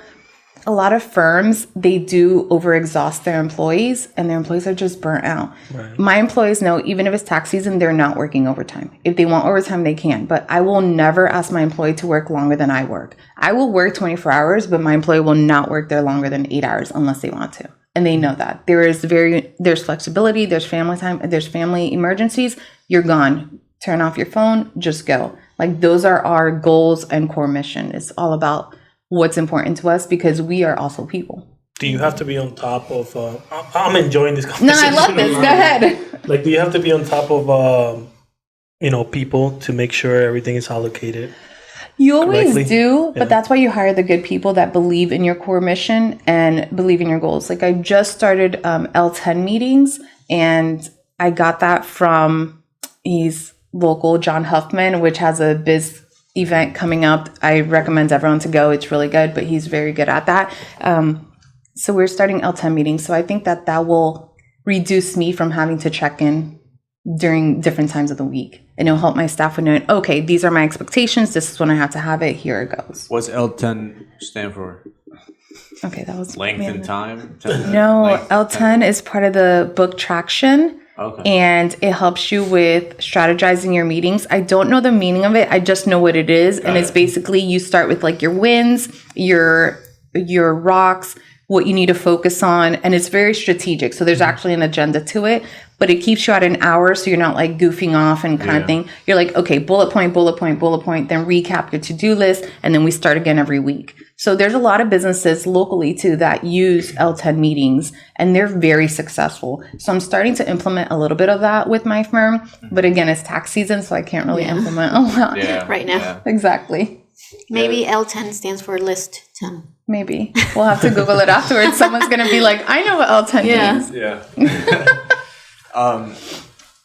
[SPEAKER 2] a lot of firms, they do overexhaust their employees and their employees are just burnt out. Right. My employees know, even if it's tax season, they're not working overtime. If they want overtime, they can. But I will never ask my employee to work longer than I work. I will work 24 hours, but my employee will not work there longer than 8 hours unless they want to. And they know that. There's flexibility, there's family time, there's family emergencies. You're gone. Turn off your phone, just go. Like, those are our goals and core mission. It's all about what's important to us because we are also people.
[SPEAKER 3] Do you have to be on top of, I'm enjoying this conversation.
[SPEAKER 2] No, I love this. Go ahead.
[SPEAKER 3] Like, do you have to be on top of, people to make sure everything is allocated?
[SPEAKER 2] You always
[SPEAKER 3] correctly?
[SPEAKER 2] do, but that's why you hire the good people that believe in your core mission and believe in your goals. Like, I just started L10 meetings, and I got that from, he's local, John Huffman, which has a biz event coming up. I recommend everyone to go. It's really good, but he's very good at that. So we're starting L10 meetings. So I think that will reduce me from having to check in during different times of the week. And it'll help my staff with knowing, okay, these are my expectations. This is when I have to have it. Here it goes.
[SPEAKER 1] What's L10 stand for?
[SPEAKER 2] Okay, that was
[SPEAKER 1] Length and time?
[SPEAKER 2] No,
[SPEAKER 1] Length,
[SPEAKER 2] L10 is part of the book traction.
[SPEAKER 1] Okay.
[SPEAKER 2] And it helps you with strategizing your meetings. I don't know the meaning of it. I just know what it is. And it's basically you start with like your wins, your rocks, what you need to focus on. And it's very strategic. So there's actually an agenda to it, but it keeps you at an hour. So you're not like goofing off and kind of thing. You're like, okay, bullet point, then recap your to-do list. And then we start again every week. So there's a lot of businesses locally too that use L10 meetings, and they're very successful. So I'm starting to implement a little bit of that with my firm. But again, it's tax season, so I can't really implement a lot
[SPEAKER 4] right now.
[SPEAKER 1] Yeah.
[SPEAKER 2] Exactly.
[SPEAKER 4] Maybe L10 stands for list 10.
[SPEAKER 2] Maybe. We'll have to Google it afterwards. Someone's going to be like, I know what L10 means.
[SPEAKER 1] Yeah.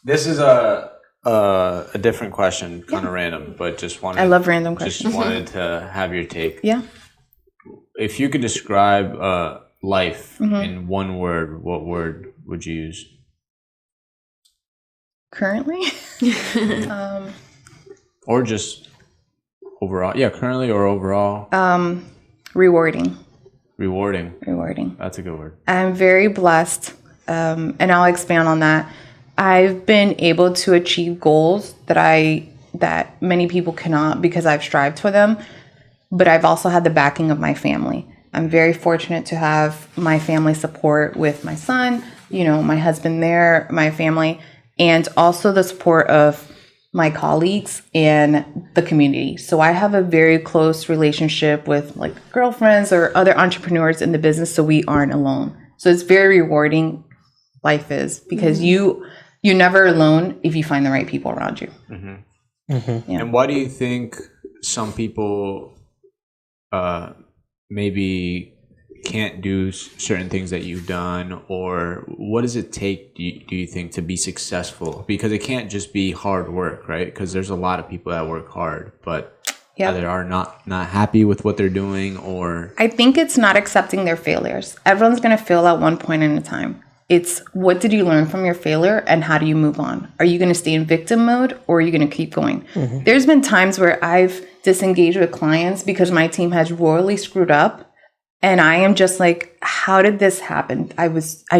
[SPEAKER 1] This is a different question, kind of random, but just wanted.
[SPEAKER 2] I love random questions.
[SPEAKER 1] Just wanted to have your take.
[SPEAKER 2] Yeah.
[SPEAKER 1] If you could describe life in one word, what word would you use?
[SPEAKER 2] Currently?
[SPEAKER 1] Or just overall? Yeah, currently or overall?
[SPEAKER 2] Rewarding.
[SPEAKER 1] Rewarding. That's a good word.
[SPEAKER 2] I'm very blessed, and I'll expand on that. I've been able to achieve goals that many people cannot because I've strived for them, but I've also had the backing of my family. I'm very fortunate to have my family support with my son, my husband there, my family, and also the support of my colleagues and the community. So I have a very close relationship with like girlfriends or other entrepreneurs in the business, so we aren't alone. So it's very rewarding life is, because you're never alone if you find the right people around you. Yeah.
[SPEAKER 1] And why do you think some people maybe can't do certain things that you've done, or what does it take, do you think, to be successful? Because it can't just be hard work, right? Because there's a lot of people that work hard, but either are not happy with what they're doing, or...
[SPEAKER 2] I think it's not accepting their failures. Everyone's going to fail at one point in a time. It's what did you learn from your failure and how do you move on? Are you going to stay in victim mode, or are you going to keep going? There's been times where I've disengaged with clients because my team has royally screwed up. And I am just like, how did this happen? I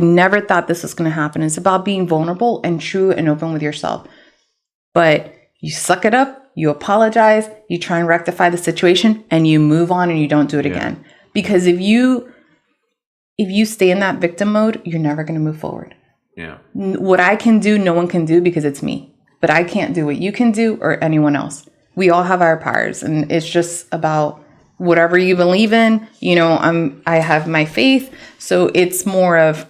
[SPEAKER 2] never thought this was going to happen. It's about being vulnerable and true and open with yourself. But you suck it up, you apologize, you try and rectify the situation, and you move on and you don't do it again. Because if you stay in that victim mode, you're never going to move forward.
[SPEAKER 1] Yeah.
[SPEAKER 2] What I can do, no one can do because it's me. But I can't do what you can do or anyone else. We all have our powers, and it's just about whatever you believe in. You know, I have my faith. So it's more of,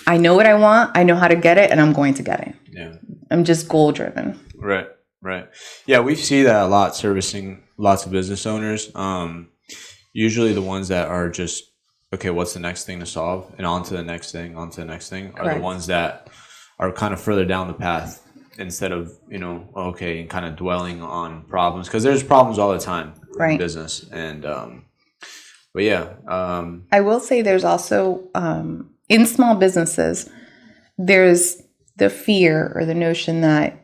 [SPEAKER 2] I know what I want, I know how to get it, and I'm going to get it.
[SPEAKER 1] Yeah.
[SPEAKER 2] I'm just goal driven.
[SPEAKER 1] Right. Yeah, we see that a lot servicing lots of business owners. Usually the ones that are just, okay, what's the next thing to solve? And on to the next thing, are the ones that are kind of further down the path, instead of, okay, and kind of dwelling on problems, because there's problems all the time in business. And but yeah,
[SPEAKER 2] I will say there's also in small businesses, there's the fear or the notion that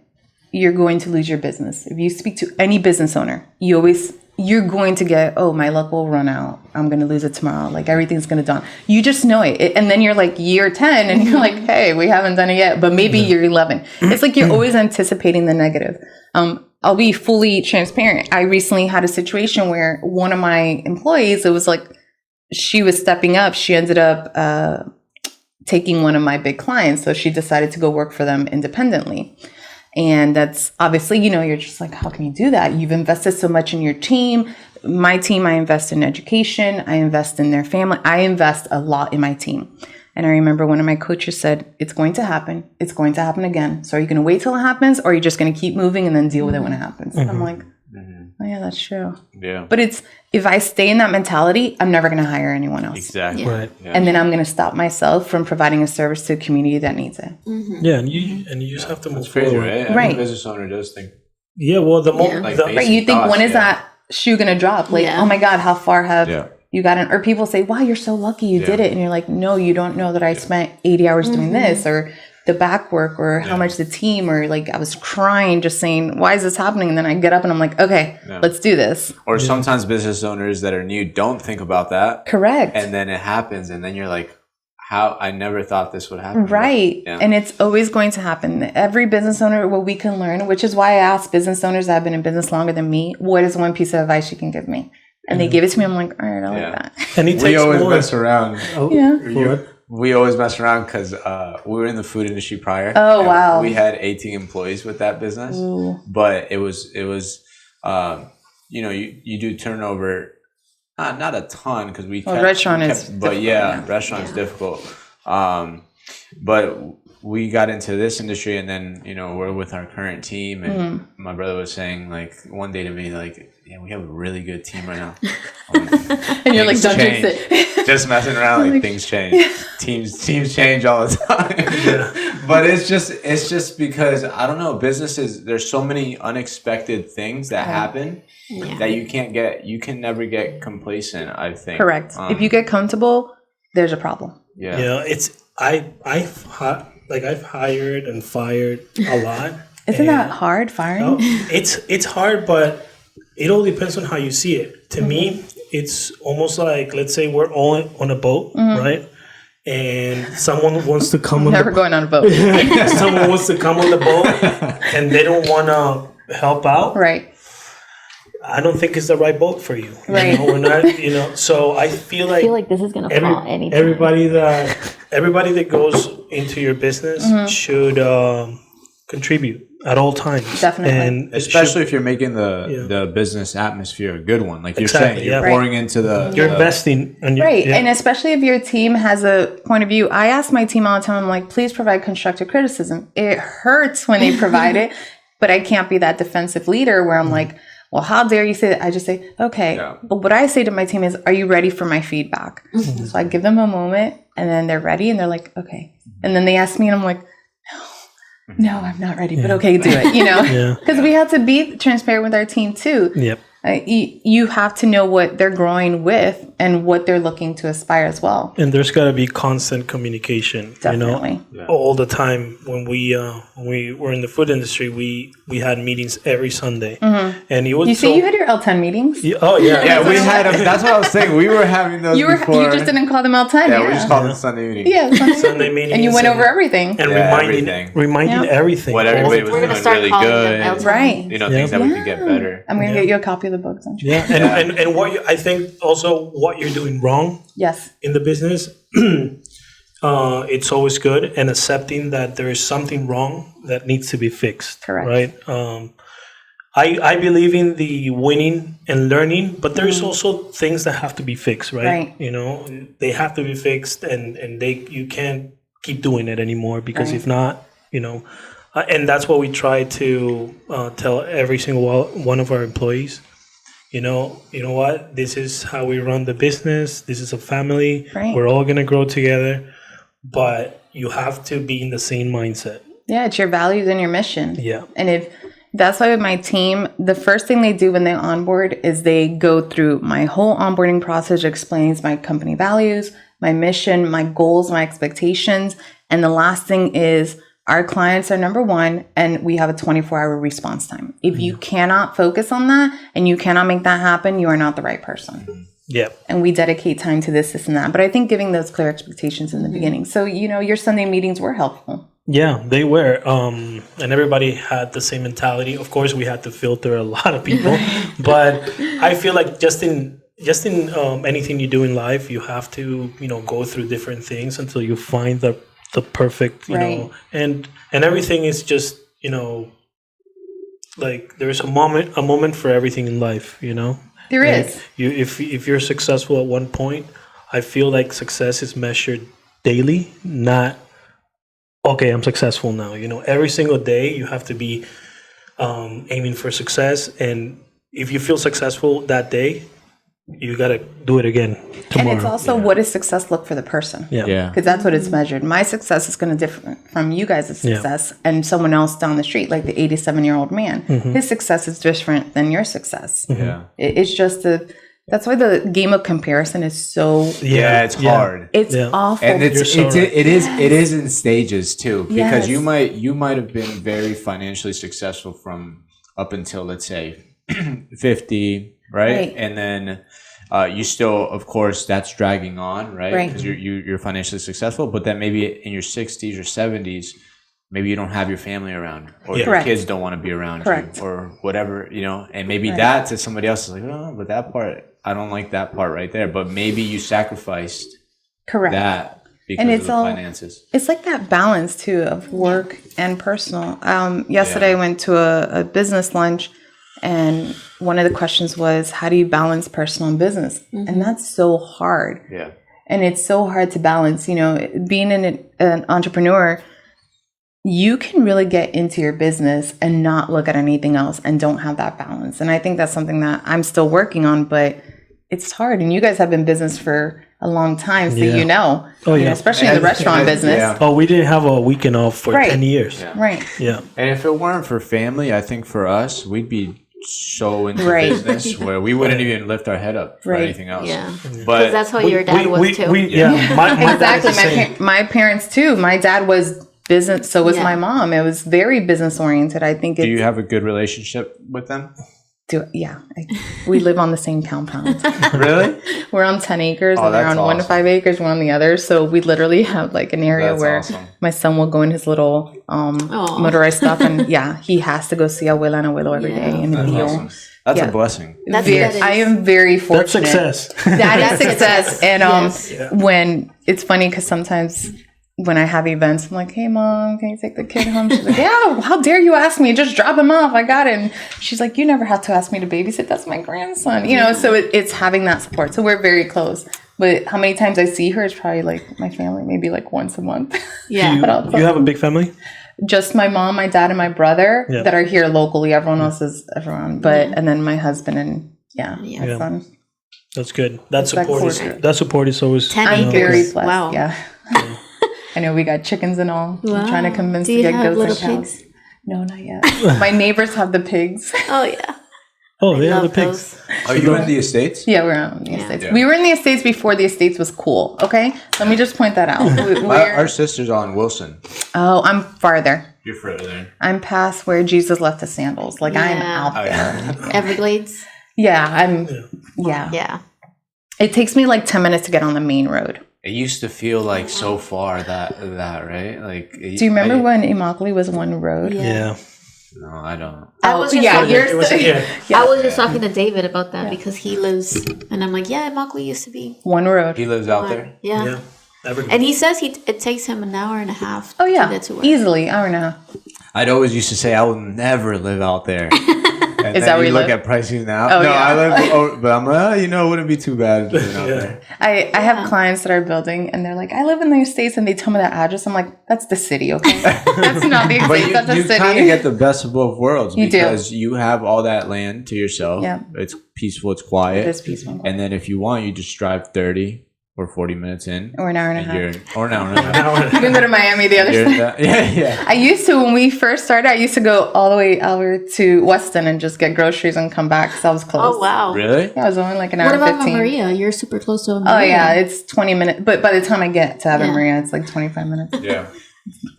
[SPEAKER 2] you're going to lose your business. If you speak to any business owner, you're going to get, oh, my luck will run out, I'm going to lose it tomorrow, like everything's going to dawn. You just know it. And then you're like year 10 and you're like, hey, we haven't done it yet, but maybe year 11. It's like you're always anticipating the negative. I'll be fully transparent. I recently had a situation where one of my employees, it was like she was stepping up. She ended up taking one of my big clients. So she decided to go work for them independently. And that's obviously, you're just like, how can you do that? You've invested so much in your team. My team, I invest in education. I invest in their family. I invest a lot in my team. And I remember one of my coaches said, it's going to happen. It's going to happen again. So are you going to wait till it happens, or are you just going to keep moving and then deal with it when it happens? And I'm like, oh yeah, that's true.
[SPEAKER 1] Yeah.
[SPEAKER 2] But if I stay in that mentality, I'm never going to hire anyone else.
[SPEAKER 1] Exactly.
[SPEAKER 4] Yeah.
[SPEAKER 3] Right.
[SPEAKER 1] Yeah.
[SPEAKER 2] And then I'm going to stop myself from providing a service to a community that needs it.
[SPEAKER 3] Yeah, and you just have to move
[SPEAKER 1] It's crazy,
[SPEAKER 3] forward.
[SPEAKER 1] right?
[SPEAKER 2] Right.
[SPEAKER 1] Every business owner does think.
[SPEAKER 3] Yeah, well, the more
[SPEAKER 1] Like
[SPEAKER 2] Right. You think, when is that shoe going to drop? Like, oh my God, how far have you gotten? Or people say, wow, you're so lucky you did it. And you're like, no, you don't know that I spent 80 hours doing this, or the back work, or how much the team, or like I was crying just saying, why is this happening? And then I get up and I'm like, okay, let's do this.
[SPEAKER 1] Or sometimes business owners that are new don't think about that.
[SPEAKER 2] Correct.
[SPEAKER 1] And then it happens, and then you're like, how? I never thought this would happen.
[SPEAKER 2] Right.
[SPEAKER 1] Yeah.
[SPEAKER 2] And it's always going to happen. Every business owner, what we can learn, which is why I ask business owners that have been in business longer than me, what is one piece of advice you can give me? And they give it to me. I'm like, all right, I like that.
[SPEAKER 3] And it
[SPEAKER 1] We
[SPEAKER 3] takes
[SPEAKER 1] always
[SPEAKER 3] more.
[SPEAKER 1] mess around. We always mess around because we were in the food industry prior.
[SPEAKER 2] Oh, wow.
[SPEAKER 1] We had 18 employees with that business.
[SPEAKER 2] Ooh.
[SPEAKER 1] But it was you do turnover, not a ton, because restaurant is difficult. But we got into this industry, and then we're with our current team, and my brother was saying, like, one day to me, like, yeah, we have a really good team right now.
[SPEAKER 2] And you're like, don't jinx it.
[SPEAKER 1] Just messing around, like things change. Teams change all the time. But it's just because, I don't know, businesses, there's so many unexpected things that happen that you can never get complacent, I think.
[SPEAKER 2] Correct. If you get comfortable, there's a problem.
[SPEAKER 1] Yeah.
[SPEAKER 3] I've hired and fired a lot.
[SPEAKER 2] Isn't that hard, firing?
[SPEAKER 3] No, it's hard, but it all depends on how you see it. To me, it's almost like, let's say we're all on a boat, right? And someone wants to come on
[SPEAKER 2] Never going on a boat.
[SPEAKER 3] someone wants to come on the boat and they don't want to help out.
[SPEAKER 2] Right.
[SPEAKER 3] I don't think it's the right boat for you.
[SPEAKER 2] Right.
[SPEAKER 3] We're not, so I feel like
[SPEAKER 4] this is going to fall anytime.
[SPEAKER 3] everybody that goes into your business should contribute at all times.
[SPEAKER 2] Definitely.
[SPEAKER 3] And
[SPEAKER 1] Especially if you're making the business atmosphere a good one. Like you're
[SPEAKER 3] Exactly,
[SPEAKER 1] saying, you're
[SPEAKER 3] yeah.
[SPEAKER 1] pouring into the...
[SPEAKER 3] you're investing. And
[SPEAKER 2] Right. And especially if your team has a point of view. I ask my team all the time, I'm like, please provide constructive criticism. It hurts when they provide it, but I can't be that defensive leader where I'm like, well, how dare you say that? I just say, okay.
[SPEAKER 1] Yeah.
[SPEAKER 2] But what I say to my team is, are you ready for my feedback? So I give them a moment and then they're ready and they're like, okay. And then they ask me and I'm like, no, I'm not ready, but okay, do it,
[SPEAKER 3] Yeah.
[SPEAKER 2] Because we have to be transparent with our team too.
[SPEAKER 3] Yep.
[SPEAKER 2] You have to know what they're growing with and what they're looking to aspire as well.
[SPEAKER 3] And there's got to be constant communication,
[SPEAKER 2] Definitely.
[SPEAKER 3] all the time. When we were in the food industry, we had meetings every Sunday, and it was
[SPEAKER 2] You see, you had your L10 meetings.
[SPEAKER 3] oh yeah,
[SPEAKER 1] Yeah, we had them. That's what I was saying. We were having those
[SPEAKER 2] You
[SPEAKER 1] before.
[SPEAKER 2] just didn't call them L10.
[SPEAKER 1] Yeah, we just called them Sunday meetings.
[SPEAKER 2] Yeah,
[SPEAKER 3] Sunday meetings,
[SPEAKER 2] and you went over everything.
[SPEAKER 3] and
[SPEAKER 1] Yeah,
[SPEAKER 3] reminding
[SPEAKER 1] everything.
[SPEAKER 3] everything.
[SPEAKER 1] What everybody was
[SPEAKER 4] We're gonna
[SPEAKER 1] doing
[SPEAKER 4] start
[SPEAKER 1] really
[SPEAKER 4] calling
[SPEAKER 1] good.
[SPEAKER 4] them L10.
[SPEAKER 2] Right.
[SPEAKER 1] Things that we could get better.
[SPEAKER 2] I'm going to get you a copy of the book. Don't you?
[SPEAKER 3] Yeah, and what I think also what you're doing wrong
[SPEAKER 2] Yes.
[SPEAKER 3] in the business, it's always good, and accepting that there is something wrong that needs to be fixed.
[SPEAKER 2] Correct.
[SPEAKER 3] Right. I believe in the winning and learning, but there's also things that have to be fixed, right?
[SPEAKER 2] Right.
[SPEAKER 3] They have to be fixed, and you can't keep doing it anymore because
[SPEAKER 2] Right.
[SPEAKER 3] if not, and that's what we try to tell every single one of our employees. You know what? This is how we run the business. This is a family.
[SPEAKER 2] Right.
[SPEAKER 3] We're all gonna grow together, but you have to be in the same mindset.
[SPEAKER 2] Yeah, it's your values and your mission.
[SPEAKER 3] Yeah.
[SPEAKER 2] And if that's why with my team, the first thing they do when they onboard is they go through my whole onboarding process, explains my company values, my mission, my goals, my expectations. And the last thing is our clients are number one, and we have a 24-hour response time. If you cannot focus on that and you cannot make that happen, you are not the right person.
[SPEAKER 3] Yeah.
[SPEAKER 2] And we dedicate time to this, and that. But I think giving those clear expectations in the beginning. So, your Sunday meetings were helpful.
[SPEAKER 3] Yeah, they were. And everybody had the same mentality. Of course, we had to filter a lot of people, but I feel like just in anything you do in life, you have to, go through different things until you find the perfect,
[SPEAKER 2] Right.
[SPEAKER 3] and everything is just, like there's a moment for everything in life,
[SPEAKER 2] There
[SPEAKER 3] And
[SPEAKER 2] is.
[SPEAKER 3] if you're successful at one point, I feel like success is measured daily, not okay, I'm successful now. Every single day you have to be aiming for success, and if you feel successful that day, you got to do it again tomorrow.
[SPEAKER 2] And it's also what does success look for the person?
[SPEAKER 3] Yeah.
[SPEAKER 2] Because that's what it's measured. My success is going to differ from you guys' success and someone else down the street, like the 87-year-old man. His success is different than your success.
[SPEAKER 1] Yeah.
[SPEAKER 2] It's just that's why the game of comparison is so.
[SPEAKER 1] Yeah, it's hard.
[SPEAKER 2] It's awful.
[SPEAKER 1] And
[SPEAKER 3] You're so right.
[SPEAKER 1] it is in stages too, because
[SPEAKER 2] Yes.
[SPEAKER 1] you might have been very financially successful from up until, let's say, 50, right? And then you still, of course, that's dragging on, right? Because you're financially successful, but then maybe in your 60s or 70s, maybe you don't have your family around, or your kids don't want to be around you, or whatever, and maybe that to somebody else is like, oh, but that part, I don't like that part right there, but maybe you sacrificed that because of the finances.
[SPEAKER 2] It's like that balance too of work and personal. Yesterday I went to a business lunch, and one of the questions was, how do you balance personal and business? And that's so hard.
[SPEAKER 1] Yeah.
[SPEAKER 2] And it's so hard to balance, being an entrepreneur, you can really get into your business and not look at anything else and don't have that balance. And I think that's something that I'm still working on, but it's hard. And you guys have been in business for a long time, so
[SPEAKER 3] Oh, yeah.
[SPEAKER 2] especially in the restaurant business.
[SPEAKER 1] Yeah.
[SPEAKER 3] Oh, we didn't have a weekend off for 10 years.
[SPEAKER 1] Yeah.
[SPEAKER 2] Right.
[SPEAKER 3] Yeah.
[SPEAKER 1] And if it weren't for family, I think for us, we'd be so into business where we wouldn't even lift our head up for anything else.
[SPEAKER 4] Yeah.
[SPEAKER 1] But
[SPEAKER 4] That's how your dad was too.
[SPEAKER 3] My dad is the same.
[SPEAKER 2] Exactly. My parents too. My dad was business, so was my mom. It was very business oriented. I think.
[SPEAKER 1] Do you have a good relationship with them?
[SPEAKER 2] We live on the same compound.
[SPEAKER 1] Really?
[SPEAKER 2] We're on 10 acres and they're on 1 to 5 acres. We're on the other. So we literally have like an area where my son will go in his little motorized stuff. And he has to go see Abuela and Abuelo every day. And
[SPEAKER 1] That's a blessing.
[SPEAKER 2] I am very fortunate.
[SPEAKER 3] That's success.
[SPEAKER 2] That is success. And when it's funny because sometimes when I have events, I'm like, hey, Mom, can you take the kid home? She's like, yeah, how dare you ask me? Just drop him off. I got it. And she's like, you never have to ask me to babysit. That's my grandson. You know, so it's having that support. So we're very close. But how many times I see her is probably like my family, maybe like once a month.
[SPEAKER 4] Yeah.
[SPEAKER 3] You have a big family?
[SPEAKER 2] Just my mom, my dad, and my brother that are here locally. Everyone else is everyone. But and then my husband and my son.
[SPEAKER 3] That's good. That support is always.
[SPEAKER 2] I'm very blessed.
[SPEAKER 4] Wow.
[SPEAKER 2] Yeah. I know we got chickens and all.
[SPEAKER 4] Wow.
[SPEAKER 2] I'm trying to convince
[SPEAKER 4] Do you
[SPEAKER 2] to get
[SPEAKER 4] have
[SPEAKER 2] goats
[SPEAKER 4] little
[SPEAKER 2] and cows.
[SPEAKER 4] pigs?
[SPEAKER 2] No, not yet. My neighbors have the pigs.
[SPEAKER 4] Oh, yeah.
[SPEAKER 3] Oh, they have the
[SPEAKER 4] Love
[SPEAKER 3] pigs.
[SPEAKER 4] those.
[SPEAKER 1] Are you in the Estates?
[SPEAKER 2] Yeah, we're on the Estates.
[SPEAKER 1] Yeah.
[SPEAKER 2] We were in the Estates before the Estates was cool. Okay, let me just point that out.
[SPEAKER 1] Our sister's on Wilson.
[SPEAKER 2] Oh, I'm farther.
[SPEAKER 1] You're further there.
[SPEAKER 2] I'm past where Jesus left the sandals. Like I'm
[SPEAKER 4] Yeah.
[SPEAKER 2] out there.
[SPEAKER 4] Everglades.
[SPEAKER 2] Yeah,
[SPEAKER 4] Yeah.
[SPEAKER 2] It takes me like 10 minutes to get on the main road.
[SPEAKER 1] It used to feel like so far that right? Like,
[SPEAKER 2] Do you remember when Immokalee was one road?
[SPEAKER 3] Yeah.
[SPEAKER 1] No, I don't.
[SPEAKER 4] I was just
[SPEAKER 2] you're
[SPEAKER 4] I was just talking to David about that because he lives, and I'm like, Immokalee used to be
[SPEAKER 2] one road.
[SPEAKER 1] He lives out there.
[SPEAKER 4] Yeah. And he says it takes him an hour and a half.
[SPEAKER 2] Oh yeah,
[SPEAKER 4] to get to work.
[SPEAKER 2] easily hour and a half.
[SPEAKER 1] I'd always used to say I will never live out there. And
[SPEAKER 2] Is
[SPEAKER 1] then
[SPEAKER 2] that where you
[SPEAKER 1] look
[SPEAKER 2] live?
[SPEAKER 1] at prices now?
[SPEAKER 2] Oh,
[SPEAKER 1] no,
[SPEAKER 2] yeah.
[SPEAKER 1] I live, but I'm like, it wouldn't be too bad living out there.
[SPEAKER 2] I have clients that are building, and they're like, I live in the Estates, and they tell me that address. I'm like, that's the city, okay? That's not the
[SPEAKER 1] But
[SPEAKER 2] Estates, that's the
[SPEAKER 1] you
[SPEAKER 2] city.
[SPEAKER 1] kind of get the best of both worlds
[SPEAKER 2] You do.
[SPEAKER 1] because you have all that land to yourself.
[SPEAKER 2] Yeah.
[SPEAKER 1] It's peaceful, it's quiet.
[SPEAKER 2] It is peaceful.
[SPEAKER 1] And then if you want, you just drive 30 or 40 minutes in.
[SPEAKER 2] Or an hour and a
[SPEAKER 1] and
[SPEAKER 2] half.
[SPEAKER 1] or an hour and a half.
[SPEAKER 2] You can go to Miami the other side.
[SPEAKER 1] Yeah.
[SPEAKER 2] I used to, when we first started, I used to go all the way over to Weston and just get groceries and come back because I was close.
[SPEAKER 4] Oh wow.
[SPEAKER 1] Really?
[SPEAKER 2] Yeah, I was only like an hour
[SPEAKER 4] What
[SPEAKER 2] and
[SPEAKER 4] about
[SPEAKER 2] 15.
[SPEAKER 4] Maria? You're super close to Maria.
[SPEAKER 2] Oh, yeah, it's 20 minutes. But by the time I get to Ave
[SPEAKER 4] Yeah.
[SPEAKER 2] Maria, it's like 25 minutes.
[SPEAKER 1] Yeah.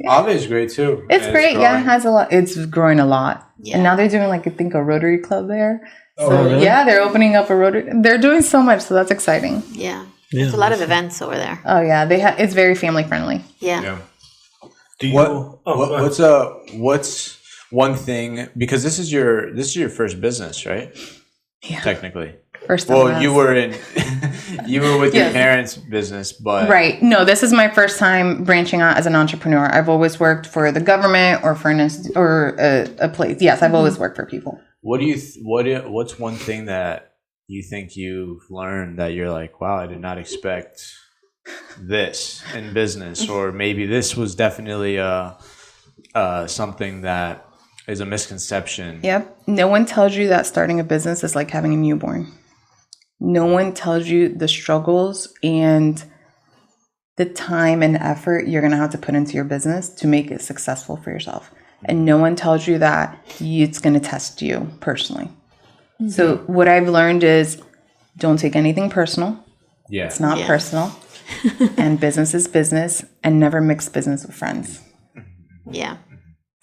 [SPEAKER 1] Ave is great too.
[SPEAKER 2] It's
[SPEAKER 1] And
[SPEAKER 2] great. Yeah, it
[SPEAKER 1] growing.
[SPEAKER 2] has a lot. It's growing a lot.
[SPEAKER 4] Yeah.
[SPEAKER 2] And now they're doing like, I think, a Rotary Club there. So,
[SPEAKER 3] really?
[SPEAKER 2] yeah, they're opening up a Rotary. They're doing so much, so that's exciting.
[SPEAKER 4] Yeah.
[SPEAKER 3] Yeah.
[SPEAKER 4] There's a lot of events over there.
[SPEAKER 2] Oh, yeah, it's very family friendly.
[SPEAKER 4] Yeah.
[SPEAKER 1] Yeah.
[SPEAKER 3] Do you?
[SPEAKER 1] What's one thing, because this is your first business, right?
[SPEAKER 2] Yeah.
[SPEAKER 1] Technically.
[SPEAKER 2] First time.
[SPEAKER 1] Well, you were with your
[SPEAKER 2] Yes.
[SPEAKER 1] parents' business, but
[SPEAKER 2] Right. No, this is my first time branching out as an entrepreneur. I've always worked for the government or for a place. Yes, I've always worked for people.
[SPEAKER 1] what do you what's one thing that you think you've learned that you're like, wow, I did not expect this in business, or maybe this was definitely something that is a misconception.
[SPEAKER 2] Yep. No one tells you that starting a business is like having a newborn. No one tells you the struggles and the time and effort you're going to have to put into your business to make it successful for yourself. And no one tells you that it's going to test you personally. Mm-hmm. So what I've learned is don't take anything personal.
[SPEAKER 1] Yeah.
[SPEAKER 2] It's not personal. And business is business, and never mix business with friends.
[SPEAKER 4] Yeah.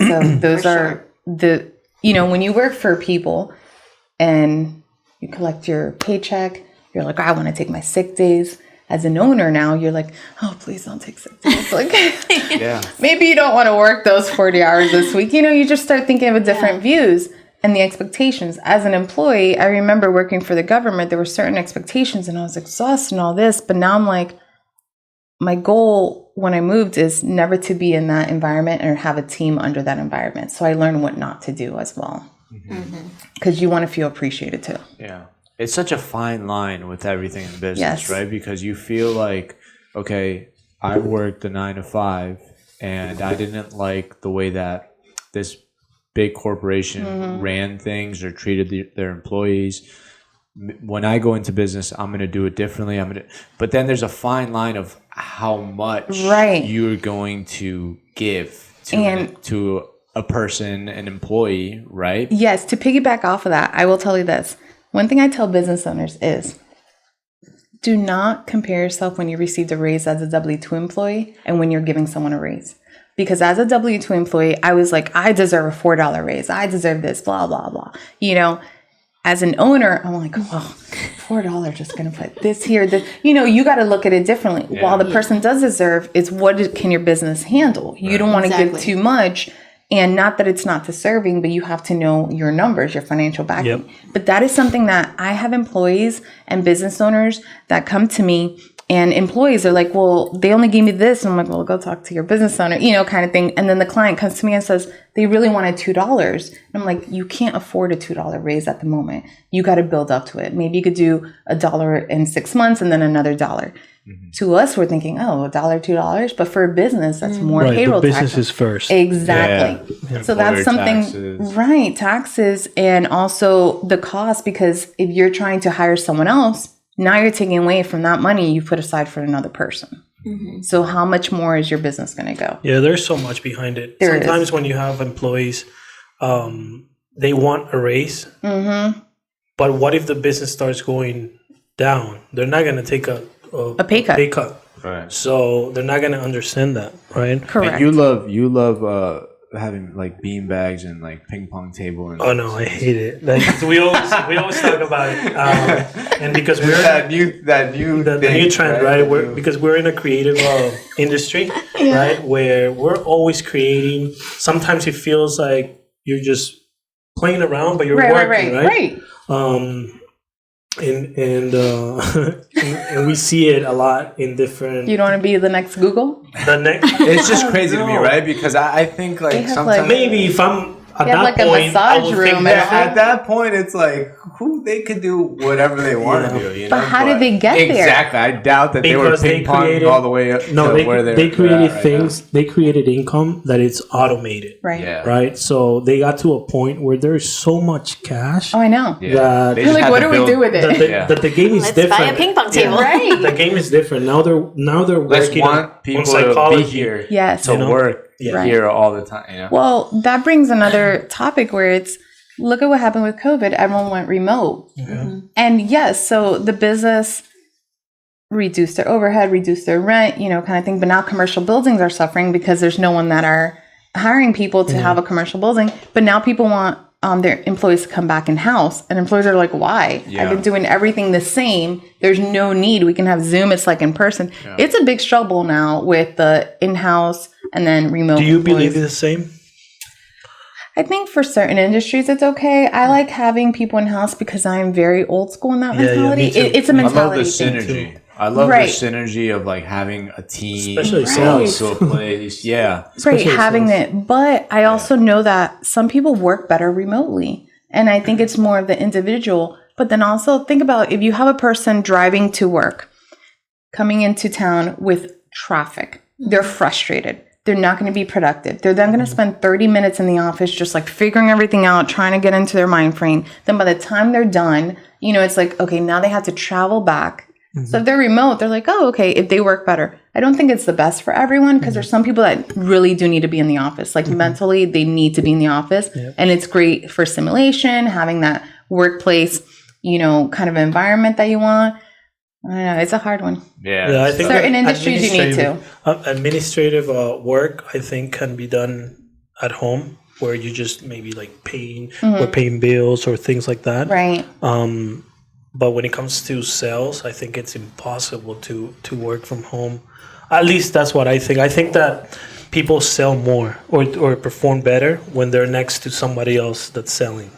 [SPEAKER 2] So those are when you work for people and you collect your paycheck, you're like, I want to take my sick days. As an owner now, you're like, oh, please don't take sick days. Like,
[SPEAKER 1] Yeah.
[SPEAKER 2] maybe you don't want to work those 40 hours this week. You just start thinking of different views and the expectations. As an employee, I remember working for the government, there were certain expectations and I was exhausted and all this. But now I'm like, my goal when I moved is never to be in that environment or have a team under that environment. So I learned what not to do as well. Because you want to feel appreciated too.
[SPEAKER 1] Yeah. It's such a fine line with everything in business,
[SPEAKER 2] Yes.
[SPEAKER 1] right? Because you feel like, okay, I worked a 9 to 5 and I didn't like the way that this big corporation ran things or treated their employees. When I go into business, I'm going to do it differently. But then there's a fine line of how much you're going to give to a person, an employee, right?
[SPEAKER 2] Yes, to piggyback off of that, I will tell you this. One thing I tell business owners is do not compare yourself when you received a raise as a W-2 employee and when you're giving someone a raise. Because as a W-2 employee, I was like, I deserve a $4 raise. I deserve this, blah, blah, blah. As an owner, I'm like, oh, $4 just going to put this here. You got to look at it differently.
[SPEAKER 1] Yeah.
[SPEAKER 2] While the person does deserve, it's can your business handle? You don't want to give too much. And not that it's not deserving, but you have to know your numbers, your financial backing.
[SPEAKER 3] Yep.
[SPEAKER 2] But that is something that I have employees and business owners that come to me And employees are like, well, they only gave me this. And I'm like, well, go talk to your business owner, kind of thing. And then the client comes to me and says, they really wanted $2. And I'm like, you can't afford a $2 raise at the moment. You got to build up to it. Maybe you could do $1 in 6 months and then another $1. To us, we're thinking, $1, $2. But for a business, that's more payroll
[SPEAKER 3] the
[SPEAKER 2] tax.
[SPEAKER 3] business is first.
[SPEAKER 2] Exactly. Yeah. So that's something, taxes. Right? Taxes, and also the cost, because if you're trying to hire someone else, now you're taking away from that money you put aside for another person. So how much more is your business going to go?
[SPEAKER 3] Yeah, there's so much behind it. Sometimes when you have employees, they want a raise. But what if the business starts going down? They're not going to take a pay cut. Right. So they're not going to understand that, right?
[SPEAKER 2] Correct.
[SPEAKER 1] And you love having like bean bags and like ping pong table. And
[SPEAKER 3] I hate it. Like, we always talk about it, and because we're
[SPEAKER 1] the new
[SPEAKER 3] trend, right? Because we're in a creative industry, right? Where we're always creating. Sometimes it feels like you're just playing around, but you're working, right? And we see it a lot in different.
[SPEAKER 2] You don't want to be the next Google?
[SPEAKER 1] It's just crazy to me, right? Because I think like sometimes
[SPEAKER 3] maybe if I'm at that
[SPEAKER 2] like
[SPEAKER 3] point,
[SPEAKER 2] a massage room.
[SPEAKER 1] At that point, it's like they could do whatever they want to do.
[SPEAKER 2] But how did they get there?
[SPEAKER 1] Exactly, I doubt that they were ping pong all the way up to where
[SPEAKER 3] they created things. They created income that it's automated,
[SPEAKER 2] right?
[SPEAKER 1] Yeah.
[SPEAKER 3] Right. So they got to a point where there's so much cash.
[SPEAKER 2] Oh, I know.
[SPEAKER 3] Yeah.
[SPEAKER 2] They're like, what do we do with it?
[SPEAKER 3] That the game is different.
[SPEAKER 4] Let's buy a ping pong table.
[SPEAKER 2] Right.
[SPEAKER 3] The game is different. Now they're working on
[SPEAKER 1] people
[SPEAKER 3] psychology.
[SPEAKER 1] To be here.
[SPEAKER 2] Yes.
[SPEAKER 1] To work here all the time.
[SPEAKER 2] Well, that brings another topic where it's, look at what happened with COVID. Everyone went remote. And yes, so the business reduced their overhead, reduced their rent, kind of thing. But now commercial buildings are suffering because there's no one that are hiring people to have a commercial building. But now people want their employees to come back in-house. And employees are like, why? I've been doing everything the same. There's no need. We can have Zoom. It's like in person. Yeah. It's a big struggle now with the in-house and then remote.
[SPEAKER 3] Do you believe it's the same?
[SPEAKER 2] I think for certain industries, it's okay. I like having people in-house because I am very old school in that mentality. It's a mentality.
[SPEAKER 1] I love the synergy. I love the synergy of like having a team, especially sales to a place. Yeah,
[SPEAKER 2] having it. But I also know that some people work better remotely, and I think it's more of the individual. But then also think about if you have a person driving to work, coming into town with traffic, they're frustrated. They're not going to be productive. They're then going to spend 30 minutes in the office just like figuring everything out, trying to get into their mind frame. Then by the time they're done, it's like, okay, now they have to travel back. So if they're remote, they're like, oh, okay, if they work better. I don't think it's the best for everyone because there's some people that really do need to be in the office. Like mentally, they need to be in the office. And it's great for simulation, having that workplace, kind of environment that you want. I don't know. It's a hard one.
[SPEAKER 1] Yeah,
[SPEAKER 3] I think
[SPEAKER 2] certain industries you need to.
[SPEAKER 3] Administrative work, I think, can be done at home where you just maybe like paying or paying bills or things like that.
[SPEAKER 2] Right.
[SPEAKER 3] But when it comes to sales, I think it's impossible to work from home. At least that's what I think. I think that people sell more or perform better when they're next to somebody else that's selling.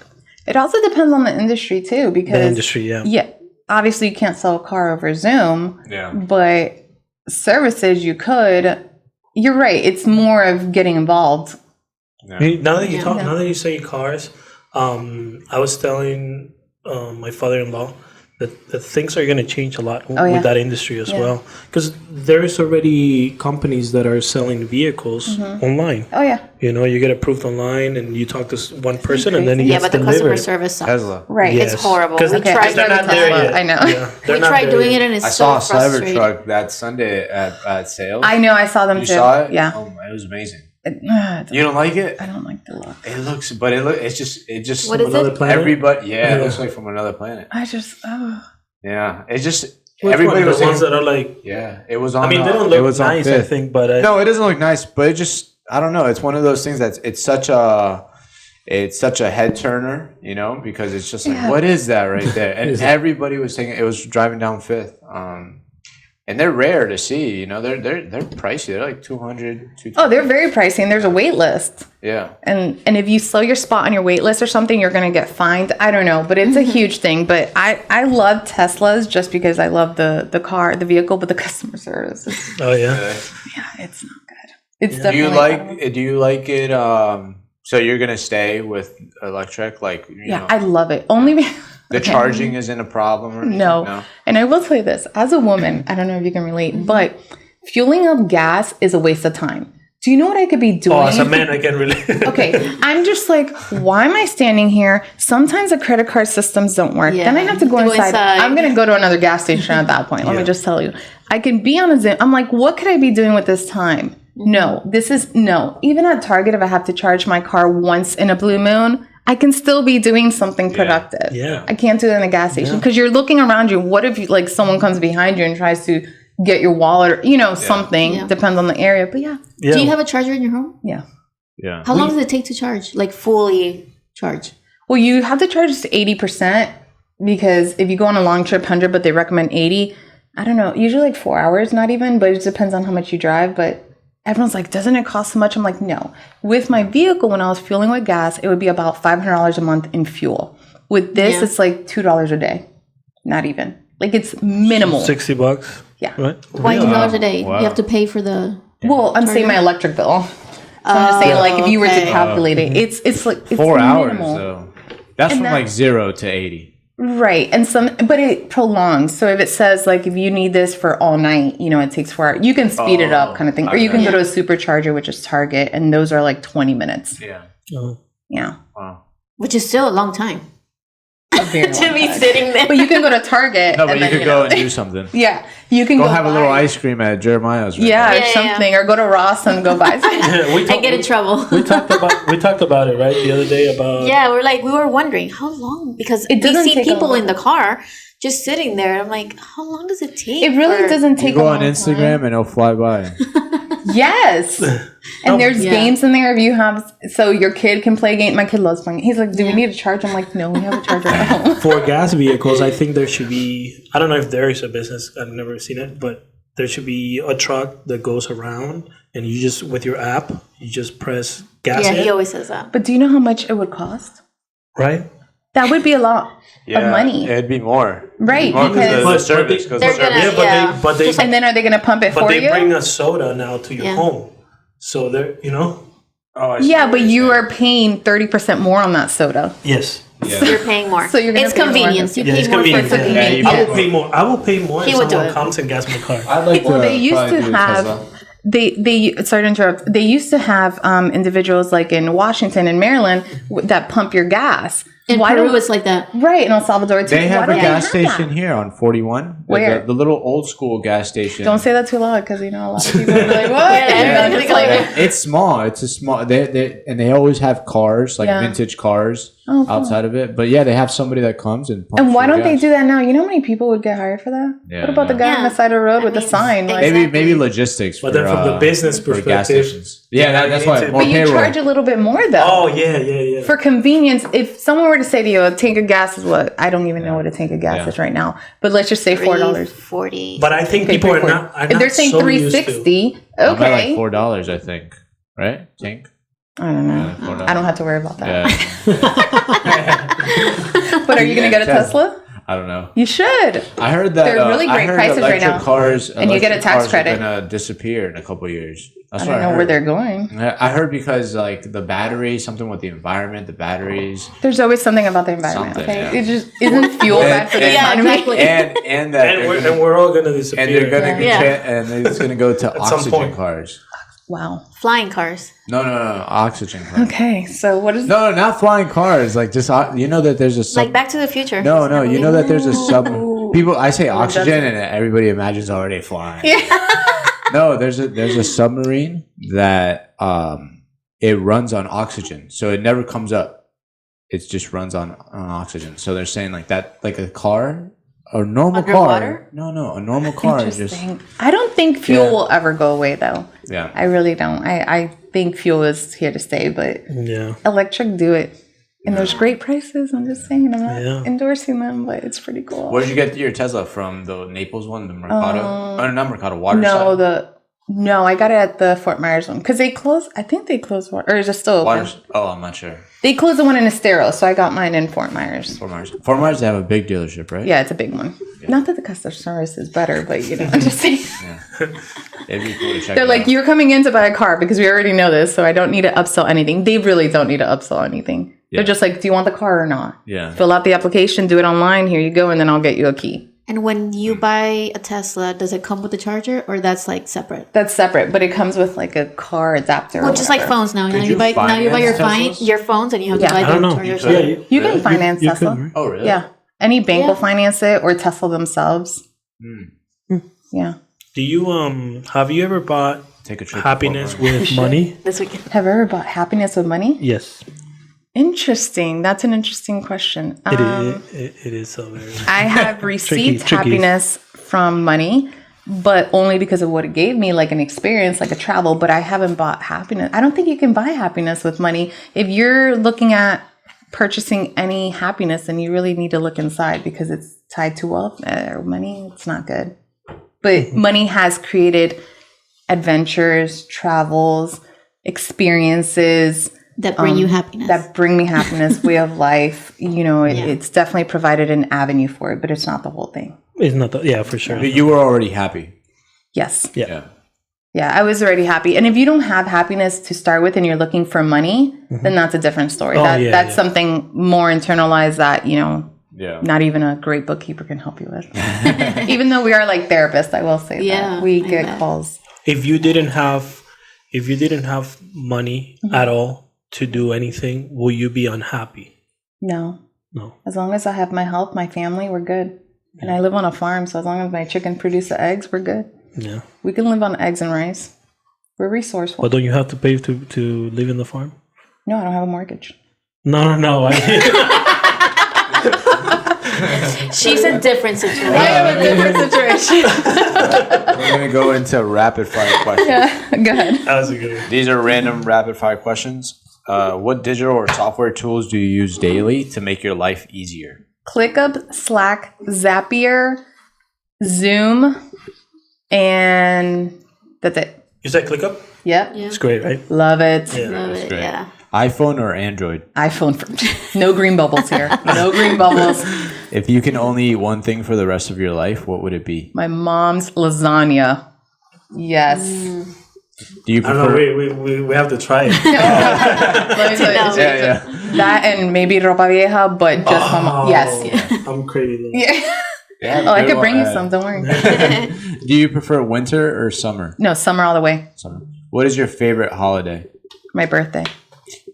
[SPEAKER 2] It also depends on the industry too, because
[SPEAKER 3] the industry,
[SPEAKER 2] yeah. Obviously, you can't sell a car over Zoom.
[SPEAKER 1] Yeah.
[SPEAKER 2] But services, you could. You're right. It's more of getting involved.
[SPEAKER 3] Yeah. Now that you say cars, I was telling my father-in-law that things are going to change a lot with that industry as well. Because there's already companies that are selling vehicles online.
[SPEAKER 2] Oh, yeah.
[SPEAKER 3] You get approved online and you talk to one person and then it gets delivered.
[SPEAKER 4] Yeah, but the customer service sucks.
[SPEAKER 1] Tesla.
[SPEAKER 2] Right.
[SPEAKER 3] Yes.
[SPEAKER 4] It's horrible.
[SPEAKER 3] Because they're not there yet.
[SPEAKER 2] I know.
[SPEAKER 3] Yeah,
[SPEAKER 4] we tried doing it and it's so frustrating.
[SPEAKER 1] I saw a Cybertruck that Sunday at sales.
[SPEAKER 2] I know. I saw them too.
[SPEAKER 1] You saw it?
[SPEAKER 2] Yeah.
[SPEAKER 1] Oh, it was amazing. You don't like it?
[SPEAKER 2] I don't like the look.
[SPEAKER 1] It looks, but it's just.
[SPEAKER 4] What is
[SPEAKER 3] another
[SPEAKER 4] it?
[SPEAKER 3] Planet?
[SPEAKER 1] Everybody, it looks like from another planet. Yeah, it's just everybody was
[SPEAKER 3] the ones that are like.
[SPEAKER 1] Yeah, it was on.
[SPEAKER 3] I mean, they don't look nice, I think, but
[SPEAKER 1] no, it doesn't look nice. But it just, I don't know. It's one of those things it's such a head turner, because it's just like, what is that right there? And everybody was saying it was driving down Fifth, And they're rare to see, they're pricey. They're like $200.
[SPEAKER 2] Oh, they're very pricey, and there's a wait list.
[SPEAKER 1] Yeah.
[SPEAKER 2] And if you slow your spot on your wait list or something, you're going to get fined. I don't know, but it's a huge thing. But I love Teslas just because I love the vehicle, but the customer service is,
[SPEAKER 3] Oh yeah.
[SPEAKER 2] it's not good. It's definitely
[SPEAKER 1] Do you like it? So you're gonna stay with electric,
[SPEAKER 2] I love it. Only
[SPEAKER 1] the charging isn't a problem or anything?
[SPEAKER 2] No. And I will tell you this, as a woman, I don't know if you can relate, but fueling up gas is a waste of time. Do you know what I could be doing?
[SPEAKER 3] Oh, as a man, I can relate.
[SPEAKER 2] Okay, I'm just like, why am I standing here? Sometimes the credit card systems don't work.
[SPEAKER 4] Yeah.
[SPEAKER 2] Then I have to go inside. I'm going to go to another gas station at that point. Let me just tell you. I can be on a Zoom. I'm like, what could I be doing with this time? No. Even at Target, if I have to charge my car once in a blue moon, I can still be doing something productive.
[SPEAKER 3] Yeah.
[SPEAKER 2] I can't do it in a gas station because you're looking around you. What if someone comes behind you and tries to get your wallet or something?
[SPEAKER 4] Yeah.
[SPEAKER 2] Depends on the area, but yeah.
[SPEAKER 4] Do you have a charger in your home?
[SPEAKER 2] Yeah.
[SPEAKER 1] Yeah.
[SPEAKER 4] How long does it take to charge? Like fully charge?
[SPEAKER 2] Well, you have to charge to 80% because if you go on a long trip, 100, but they recommend 80. I don't know, usually like 4 hours, not even, but it depends on how much you drive. But everyone's like, doesn't it cost so much? I'm like, no. With my vehicle, when I was fueling with gas, it would be about $500 a month in fuel. With this, it's like $2 a day. Not even. Like it's minimal.
[SPEAKER 3] $60.
[SPEAKER 2] Yeah.
[SPEAKER 3] Right?
[SPEAKER 4] Why $2 a day?
[SPEAKER 1] Wow.
[SPEAKER 4] You have to pay for the...
[SPEAKER 2] Well, I'm saying my electric bill. So I'm just saying, like, if you were to calculate it, it's like it's
[SPEAKER 1] 4 hours
[SPEAKER 2] minimal.
[SPEAKER 1] though. That's from like 0 to 80.
[SPEAKER 2] Right. And but it prolongs. So if it says like, if you need this for all night, it takes 4 hours, you can speed it up kind of thing. Or you can go to a supercharger, which is Target, and those are like 20 minutes.
[SPEAKER 1] Yeah.
[SPEAKER 2] Yeah.
[SPEAKER 1] Wow.
[SPEAKER 4] Which is still a long time.
[SPEAKER 2] Very
[SPEAKER 4] To be sitting there.
[SPEAKER 2] But you can go to Target.
[SPEAKER 1] No, but
[SPEAKER 2] and
[SPEAKER 1] you
[SPEAKER 2] then,
[SPEAKER 1] could go and do something.
[SPEAKER 2] Yeah. You can
[SPEAKER 1] Go
[SPEAKER 2] go
[SPEAKER 1] have a
[SPEAKER 2] buy-
[SPEAKER 1] little ice cream at Jeremiah's. Right
[SPEAKER 2] Yeah,
[SPEAKER 1] now.
[SPEAKER 2] or something. Or go to Ross and go buy something.
[SPEAKER 4] I get in trouble.
[SPEAKER 3] We talked about it, right? The other day about
[SPEAKER 4] Yeah, we were wondering how long, because
[SPEAKER 2] It doesn't
[SPEAKER 4] we see
[SPEAKER 2] take a
[SPEAKER 4] people
[SPEAKER 2] long
[SPEAKER 4] in the car just sitting there. I'm like, how long does it take?
[SPEAKER 2] It really doesn't take
[SPEAKER 1] You go
[SPEAKER 2] a
[SPEAKER 1] on
[SPEAKER 2] long
[SPEAKER 1] Instagram
[SPEAKER 2] time.
[SPEAKER 1] and it'll fly by.
[SPEAKER 2] Yes. And there's
[SPEAKER 4] Yeah.
[SPEAKER 2] games in there if you have, so your kid can play game. My kid loves playing. He's like, do we need a charger? I'm like, no, we have a charger at home.
[SPEAKER 3] for gas vehicles. I think there should be. I don't know if there is a business. I've never seen it, but there should be a truck that goes around, and you just with your app, you just press gas.
[SPEAKER 4] Yeah,
[SPEAKER 3] in,
[SPEAKER 4] he always says that.
[SPEAKER 2] But do you know how much it would cost?
[SPEAKER 3] right?
[SPEAKER 2] That would be a lot of money.
[SPEAKER 1] It'd be more.
[SPEAKER 2] Right,
[SPEAKER 1] More
[SPEAKER 2] because-
[SPEAKER 1] the service.
[SPEAKER 3] But
[SPEAKER 1] Because
[SPEAKER 4] They're
[SPEAKER 1] the
[SPEAKER 4] gonna-
[SPEAKER 1] service.
[SPEAKER 3] but they
[SPEAKER 2] And then are they going to pump it for
[SPEAKER 3] they
[SPEAKER 2] you?
[SPEAKER 3] bring a soda now to your
[SPEAKER 4] Yeah.
[SPEAKER 3] home, so they're
[SPEAKER 1] Oh, I see
[SPEAKER 2] Yeah,
[SPEAKER 1] what
[SPEAKER 2] but
[SPEAKER 1] you're
[SPEAKER 2] you
[SPEAKER 1] saying.
[SPEAKER 2] are paying 30% more on that soda.
[SPEAKER 3] yes.
[SPEAKER 1] Yeah.
[SPEAKER 4] You're paying more.
[SPEAKER 2] So you're gonna
[SPEAKER 4] it's
[SPEAKER 2] pay more.
[SPEAKER 4] convenience. You
[SPEAKER 3] Yeah,
[SPEAKER 4] pay
[SPEAKER 3] it's
[SPEAKER 4] more
[SPEAKER 3] convenient.
[SPEAKER 4] for
[SPEAKER 2] Yeah,
[SPEAKER 4] convenience.
[SPEAKER 1] you
[SPEAKER 3] I will pay more. I will pay more
[SPEAKER 4] He
[SPEAKER 3] if
[SPEAKER 4] would do
[SPEAKER 3] someone
[SPEAKER 4] it.
[SPEAKER 3] comes and gas my car.
[SPEAKER 1] I'd like
[SPEAKER 2] Well,
[SPEAKER 1] to
[SPEAKER 2] they used
[SPEAKER 1] probably
[SPEAKER 2] to
[SPEAKER 1] do
[SPEAKER 2] have
[SPEAKER 1] Tesla.
[SPEAKER 2] they sorry to interrupt. They used to have individuals like in Washington and Maryland that pump your gas.
[SPEAKER 4] In
[SPEAKER 2] Why
[SPEAKER 4] Peru,
[SPEAKER 2] don't
[SPEAKER 4] it's like that.
[SPEAKER 2] right in El Salvador too?
[SPEAKER 1] They have
[SPEAKER 2] Why
[SPEAKER 1] a
[SPEAKER 2] don't
[SPEAKER 1] gas
[SPEAKER 2] they have
[SPEAKER 1] station
[SPEAKER 2] that?
[SPEAKER 1] here on 41.
[SPEAKER 2] Where?
[SPEAKER 1] The little old school gas station.
[SPEAKER 2] Don't say that too loud because a lot of people will be like, "What?"
[SPEAKER 4] Yeah,
[SPEAKER 2] And
[SPEAKER 4] yeah,
[SPEAKER 2] it's like,
[SPEAKER 1] It's small. It's a small. They always have cars, like
[SPEAKER 2] Yeah.
[SPEAKER 1] vintage cars,
[SPEAKER 2] Oh, cool.
[SPEAKER 1] outside of it. But yeah, they have somebody that comes and. Pumps
[SPEAKER 2] and why
[SPEAKER 1] your
[SPEAKER 2] don't they
[SPEAKER 1] gas.
[SPEAKER 2] do that now? You know how many people would get hired for that?
[SPEAKER 1] Yeah,
[SPEAKER 2] What about the
[SPEAKER 1] I
[SPEAKER 2] guy
[SPEAKER 4] know.
[SPEAKER 2] on the side of the road with the
[SPEAKER 4] mean,
[SPEAKER 2] sign? Like,
[SPEAKER 4] exactly.
[SPEAKER 1] Maybe logistics.
[SPEAKER 3] But then from the business
[SPEAKER 1] for gas
[SPEAKER 3] perspective-
[SPEAKER 1] stations. Yeah, that's
[SPEAKER 3] you
[SPEAKER 1] why.
[SPEAKER 3] need to-
[SPEAKER 1] More
[SPEAKER 2] but you
[SPEAKER 1] payroll.
[SPEAKER 2] charge a little bit more though.
[SPEAKER 3] Oh yeah.
[SPEAKER 2] For convenience, if someone were to say to you, a tank of gas is what? I don't even know what a tank of gas
[SPEAKER 1] Yeah.
[SPEAKER 2] is right now. But let's just say $4.
[SPEAKER 4] $40.
[SPEAKER 3] But I think people are not.
[SPEAKER 2] If they're saying
[SPEAKER 3] so used to-
[SPEAKER 2] $3.60,
[SPEAKER 1] I'm at like
[SPEAKER 2] okay.
[SPEAKER 1] $4, I think. Right? Tank.
[SPEAKER 2] I don't know.
[SPEAKER 1] Yeah, $4.
[SPEAKER 2] I don't have to worry about that.
[SPEAKER 1] Yeah.
[SPEAKER 2] But are you going to get a Tesla?
[SPEAKER 1] I don't know.
[SPEAKER 2] You should.
[SPEAKER 1] I heard that
[SPEAKER 2] They're really
[SPEAKER 1] I
[SPEAKER 2] great
[SPEAKER 1] heard
[SPEAKER 2] prices right
[SPEAKER 1] electric
[SPEAKER 2] now.
[SPEAKER 1] Cars,
[SPEAKER 2] And you get a
[SPEAKER 1] electric
[SPEAKER 2] tax
[SPEAKER 1] cars
[SPEAKER 2] credit.
[SPEAKER 1] Are gonna disappear in a couple of years. That's
[SPEAKER 2] I
[SPEAKER 1] what
[SPEAKER 2] don't know
[SPEAKER 1] heard.
[SPEAKER 2] where they're going.
[SPEAKER 1] Yeah, I heard because like the batteries, something with the environment, the batteries,
[SPEAKER 2] There's always something about the environment,
[SPEAKER 1] Something,
[SPEAKER 2] okay?
[SPEAKER 1] yeah.
[SPEAKER 2] It just isn't fuel bad for the
[SPEAKER 4] Yeah,
[SPEAKER 2] economy.
[SPEAKER 4] exactly.
[SPEAKER 1] and that
[SPEAKER 3] and we're all gonna disappear.
[SPEAKER 1] and they're gonna
[SPEAKER 4] Yeah.
[SPEAKER 1] and it's gonna go to
[SPEAKER 3] some
[SPEAKER 1] oxygen
[SPEAKER 3] point.
[SPEAKER 1] cars.
[SPEAKER 2] Wow.
[SPEAKER 4] Flying cars.
[SPEAKER 1] No, oxygen cars.
[SPEAKER 2] Okay, so what is
[SPEAKER 1] No, not flying cars. Like just you know that there's a sub.
[SPEAKER 4] Like Back to the Future.
[SPEAKER 1] No,
[SPEAKER 4] Isn't that
[SPEAKER 1] you
[SPEAKER 4] movie?
[SPEAKER 1] know that there's a sub. People, I say oxygen,
[SPEAKER 2] doesn't.
[SPEAKER 1] and everybody imagines already flying. No, there's a submarine that it runs on oxygen, so it never comes up. It just runs on oxygen. So they're saying like that, like a car, a normal
[SPEAKER 4] Underwater?
[SPEAKER 1] car. No, a normal car is just
[SPEAKER 2] interesting? I don't think fuel
[SPEAKER 1] Yeah.
[SPEAKER 2] will ever go away, though.
[SPEAKER 1] yeah.
[SPEAKER 2] I really don't. I think fuel is here to stay, but
[SPEAKER 3] Yeah.
[SPEAKER 2] electric, do it. And there's great prices. I'm just saying. I'm not
[SPEAKER 3] Yeah.
[SPEAKER 2] endorsing them, but it's pretty cool.
[SPEAKER 1] Where did you get your Tesla from? The Naples one, the Mercado? Not Mercado, Waterside?
[SPEAKER 2] No, I got it at the Fort Myers one because they closed. I think they closed one, or is it still open?
[SPEAKER 1] I'm not sure.
[SPEAKER 2] They closed the one in Estero, so I got mine in Fort Myers.
[SPEAKER 1] Fort Myers, they have a big dealership, right?
[SPEAKER 2] Yeah, it's a big one. Yeah. Not that the customer service is better, but I'm just saying.
[SPEAKER 1] Yeah. It'd be cool to check.
[SPEAKER 2] They're like, you're coming in to buy a car because we already know this, so I don't need to upsell anything. They really don't need to upsell anything. Yeah. They're just like, do you want the car or not?
[SPEAKER 1] Yeah.
[SPEAKER 2] Fill out the application, do it online. Here you go, and then I'll get you a key.
[SPEAKER 4] And when you buy a Tesla, does it come with a charger or that's like separate?
[SPEAKER 2] That's separate, but it comes with like a car adapter.
[SPEAKER 4] Well, just like phones now. You buy your phones and you have to buy the charger.
[SPEAKER 2] You can finance Tesla.
[SPEAKER 3] Could, right?
[SPEAKER 1] Oh, really?
[SPEAKER 2] Yeah. Any bank will finance it or Tesla themselves. Yeah.
[SPEAKER 3] Do you have you ever bought
[SPEAKER 1] Take a trip
[SPEAKER 3] happiness with money?
[SPEAKER 4] This weekend.
[SPEAKER 2] Have you ever bought happiness with money?
[SPEAKER 3] Yes.
[SPEAKER 2] Interesting. That's an interesting question.
[SPEAKER 3] It is so very.
[SPEAKER 2] I have received happiness from money, but only because of what it gave me, like an experience, like a travel. But I haven't bought happiness. I don't think you can buy happiness with money. If you're looking at purchasing any happiness, then you really need to look inside because it's tied to wealth or money. It's not good. But money has created adventures, travels, experiences.
[SPEAKER 4] That bring you happiness.
[SPEAKER 2] That bring me happiness, way of life. It's definitely provided an avenue for it, but it's not the whole thing.
[SPEAKER 3] It's not for sure.
[SPEAKER 1] But you were already happy.
[SPEAKER 2] Yes.
[SPEAKER 3] Yeah.
[SPEAKER 2] Yeah, I was already happy. And if you don't have happiness to start with and you're looking for money, then that's a different story. That's something more internalized that, not even a great bookkeeper can help you with. Even though we are like therapists, I will say that. We get calls.
[SPEAKER 3] If you didn't have money at all to do anything, will you be unhappy?
[SPEAKER 2] No. As long as I have my health, my family, we're good. And I live on a farm, so as long as my chicken produces eggs, we're good.
[SPEAKER 3] Yeah.
[SPEAKER 2] We can live on eggs and rice. We're resourceful.
[SPEAKER 3] But don't you have to pay to live in the farm?
[SPEAKER 2] No, I don't have a mortgage.
[SPEAKER 3] No.
[SPEAKER 4] She's a different situation.
[SPEAKER 2] I have a different situation.
[SPEAKER 1] We're going to go into rapid fire questions.
[SPEAKER 2] Yeah, go ahead.
[SPEAKER 3] That was a good one.
[SPEAKER 1] These are random rapid fire questions. What digital or software tools do you use daily to make your life easier?
[SPEAKER 2] ClickUp, Slack, Zapier, Zoom, and that's it.
[SPEAKER 3] You said ClickUp?
[SPEAKER 2] Yep.
[SPEAKER 3] It's great, right?
[SPEAKER 2] Love it.
[SPEAKER 3] Yeah.
[SPEAKER 4] Love it.
[SPEAKER 1] great.
[SPEAKER 4] Yeah.
[SPEAKER 1] iPhone or Android?
[SPEAKER 2] iPhone. No green bubbles here. No green bubbles.
[SPEAKER 1] If you can only eat one thing for the rest of your life, what would it be?
[SPEAKER 2] My mom's lasagna. Yes.
[SPEAKER 1] Do you prefer?
[SPEAKER 3] I don't know. We have to try it.
[SPEAKER 2] Let me tell you, that and maybe ropa vieja, but just my mom. Yes.
[SPEAKER 3] I'm crazy.
[SPEAKER 2] Yeah. I could bring you some. Don't worry.
[SPEAKER 1] Do you prefer winter or summer?
[SPEAKER 2] No, summer all the way.
[SPEAKER 1] Summer. What is your favorite holiday?
[SPEAKER 2] My birthday.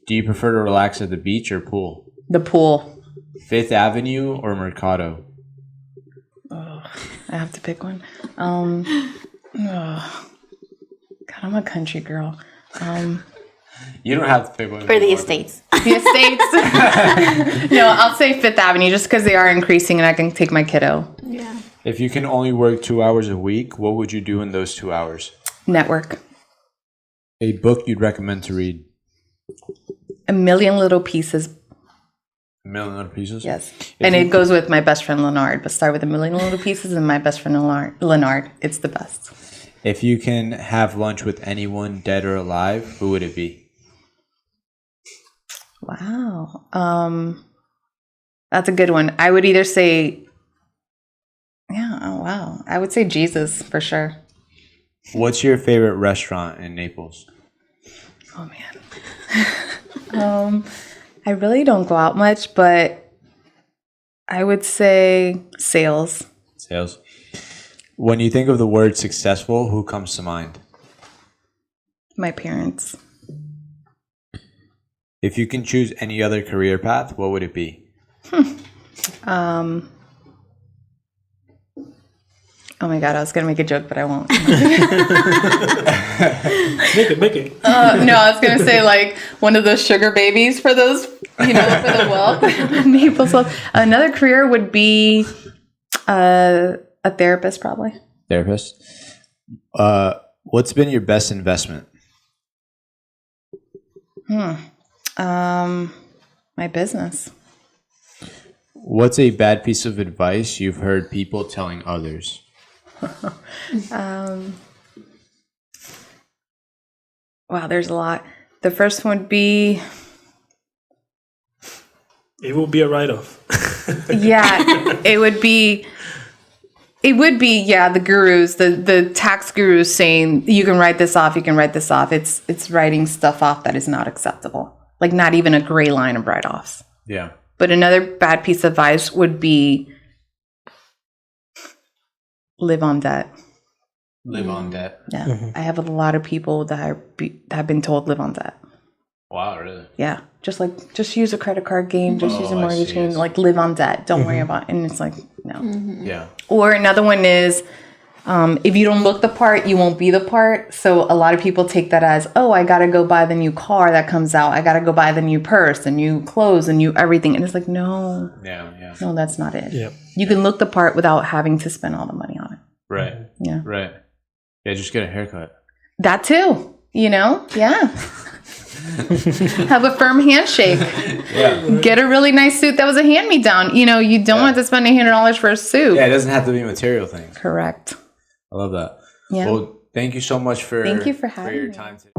[SPEAKER 1] Do you prefer to relax at the beach or pool?
[SPEAKER 2] The pool.
[SPEAKER 1] Fifth Avenue or Mercado?
[SPEAKER 2] I have to pick one. God, I'm a country girl.
[SPEAKER 1] You don't have to pick one.
[SPEAKER 4] Or the estates.
[SPEAKER 2] The estates. No, I'll say Fifth Avenue just because they are increasing and I can take my kiddo.
[SPEAKER 4] Yeah.
[SPEAKER 1] If you can only work 2 hours a week, what would you do in those 2 hours?
[SPEAKER 2] Network.
[SPEAKER 1] A book you'd recommend to read?
[SPEAKER 2] A Million Little Pieces.
[SPEAKER 1] A Million Little Pieces?
[SPEAKER 2] Yes. And it goes with my best friend Leonard, but start with A Million Little Pieces and my best friend Leonard. It's the best.
[SPEAKER 1] If you can have lunch with anyone, dead or alive, who would it be?
[SPEAKER 2] Wow. That's a good one. I would either say, I would say Jesus for sure.
[SPEAKER 1] What's your favorite restaurant in Naples?
[SPEAKER 2] Oh man. I really don't go out much, but I would say Sales.
[SPEAKER 1] Sales. When you think of the word successful, who comes to mind?
[SPEAKER 2] My parents.
[SPEAKER 1] If you can choose any other career path, what would it be?
[SPEAKER 2] Oh my God, I was going to make a joke, but I won't.
[SPEAKER 3] Make it.
[SPEAKER 2] No, I was going to say like one of those sugar babies for those, for the wealth. Naples wealth. Another career would be a therapist, probably.
[SPEAKER 1] Therapist. What's been your best investment?
[SPEAKER 2] my business.
[SPEAKER 1] What's a bad piece of advice you've heard people telling others?
[SPEAKER 2] Wow, there's a lot. The first one would be,
[SPEAKER 3] It will be a write-off.
[SPEAKER 2] it would be, the gurus, the tax gurus saying, you can write this off, you can write this off. It's writing stuff off that is not acceptable. Like not even a gray line of write-offs.
[SPEAKER 1] Yeah.
[SPEAKER 2] But another bad piece of advice would be live on debt.
[SPEAKER 1] Live on debt.
[SPEAKER 2] Yeah. I have a lot of people that have been told live on debt.
[SPEAKER 1] Wow, really?
[SPEAKER 2] Yeah. Just use a credit card game, just use a
[SPEAKER 1] I
[SPEAKER 2] mortgage
[SPEAKER 1] see,
[SPEAKER 2] game,
[SPEAKER 1] I see.
[SPEAKER 2] like live on debt. Don't worry about it. And it's like, no.
[SPEAKER 1] Yeah.
[SPEAKER 2] Or another one is, if you don't look the part, you won't be the part. So a lot of people take that as, oh, I got to go buy the new car that comes out. I got to go buy the new purse, the new clothes, the new everything. And it's like, no, no, that's not it.
[SPEAKER 3] Yep.
[SPEAKER 2] You can look the part without having to spend all the money on it.
[SPEAKER 1] Right.
[SPEAKER 2] Yeah.
[SPEAKER 1] Right. Yeah, just get a haircut.
[SPEAKER 2] That too, yeah. Have a firm handshake.
[SPEAKER 1] Yeah.
[SPEAKER 2] Get a really nice suit that was a hand-me-down. You don't have to spend $100 for a suit.
[SPEAKER 1] Yeah, it doesn't have to be material things.
[SPEAKER 2] Correct.
[SPEAKER 1] I love that.
[SPEAKER 2] Yeah.
[SPEAKER 1] Well, thank you so much for
[SPEAKER 2] Thank you for having
[SPEAKER 1] your
[SPEAKER 2] me.
[SPEAKER 1] time today.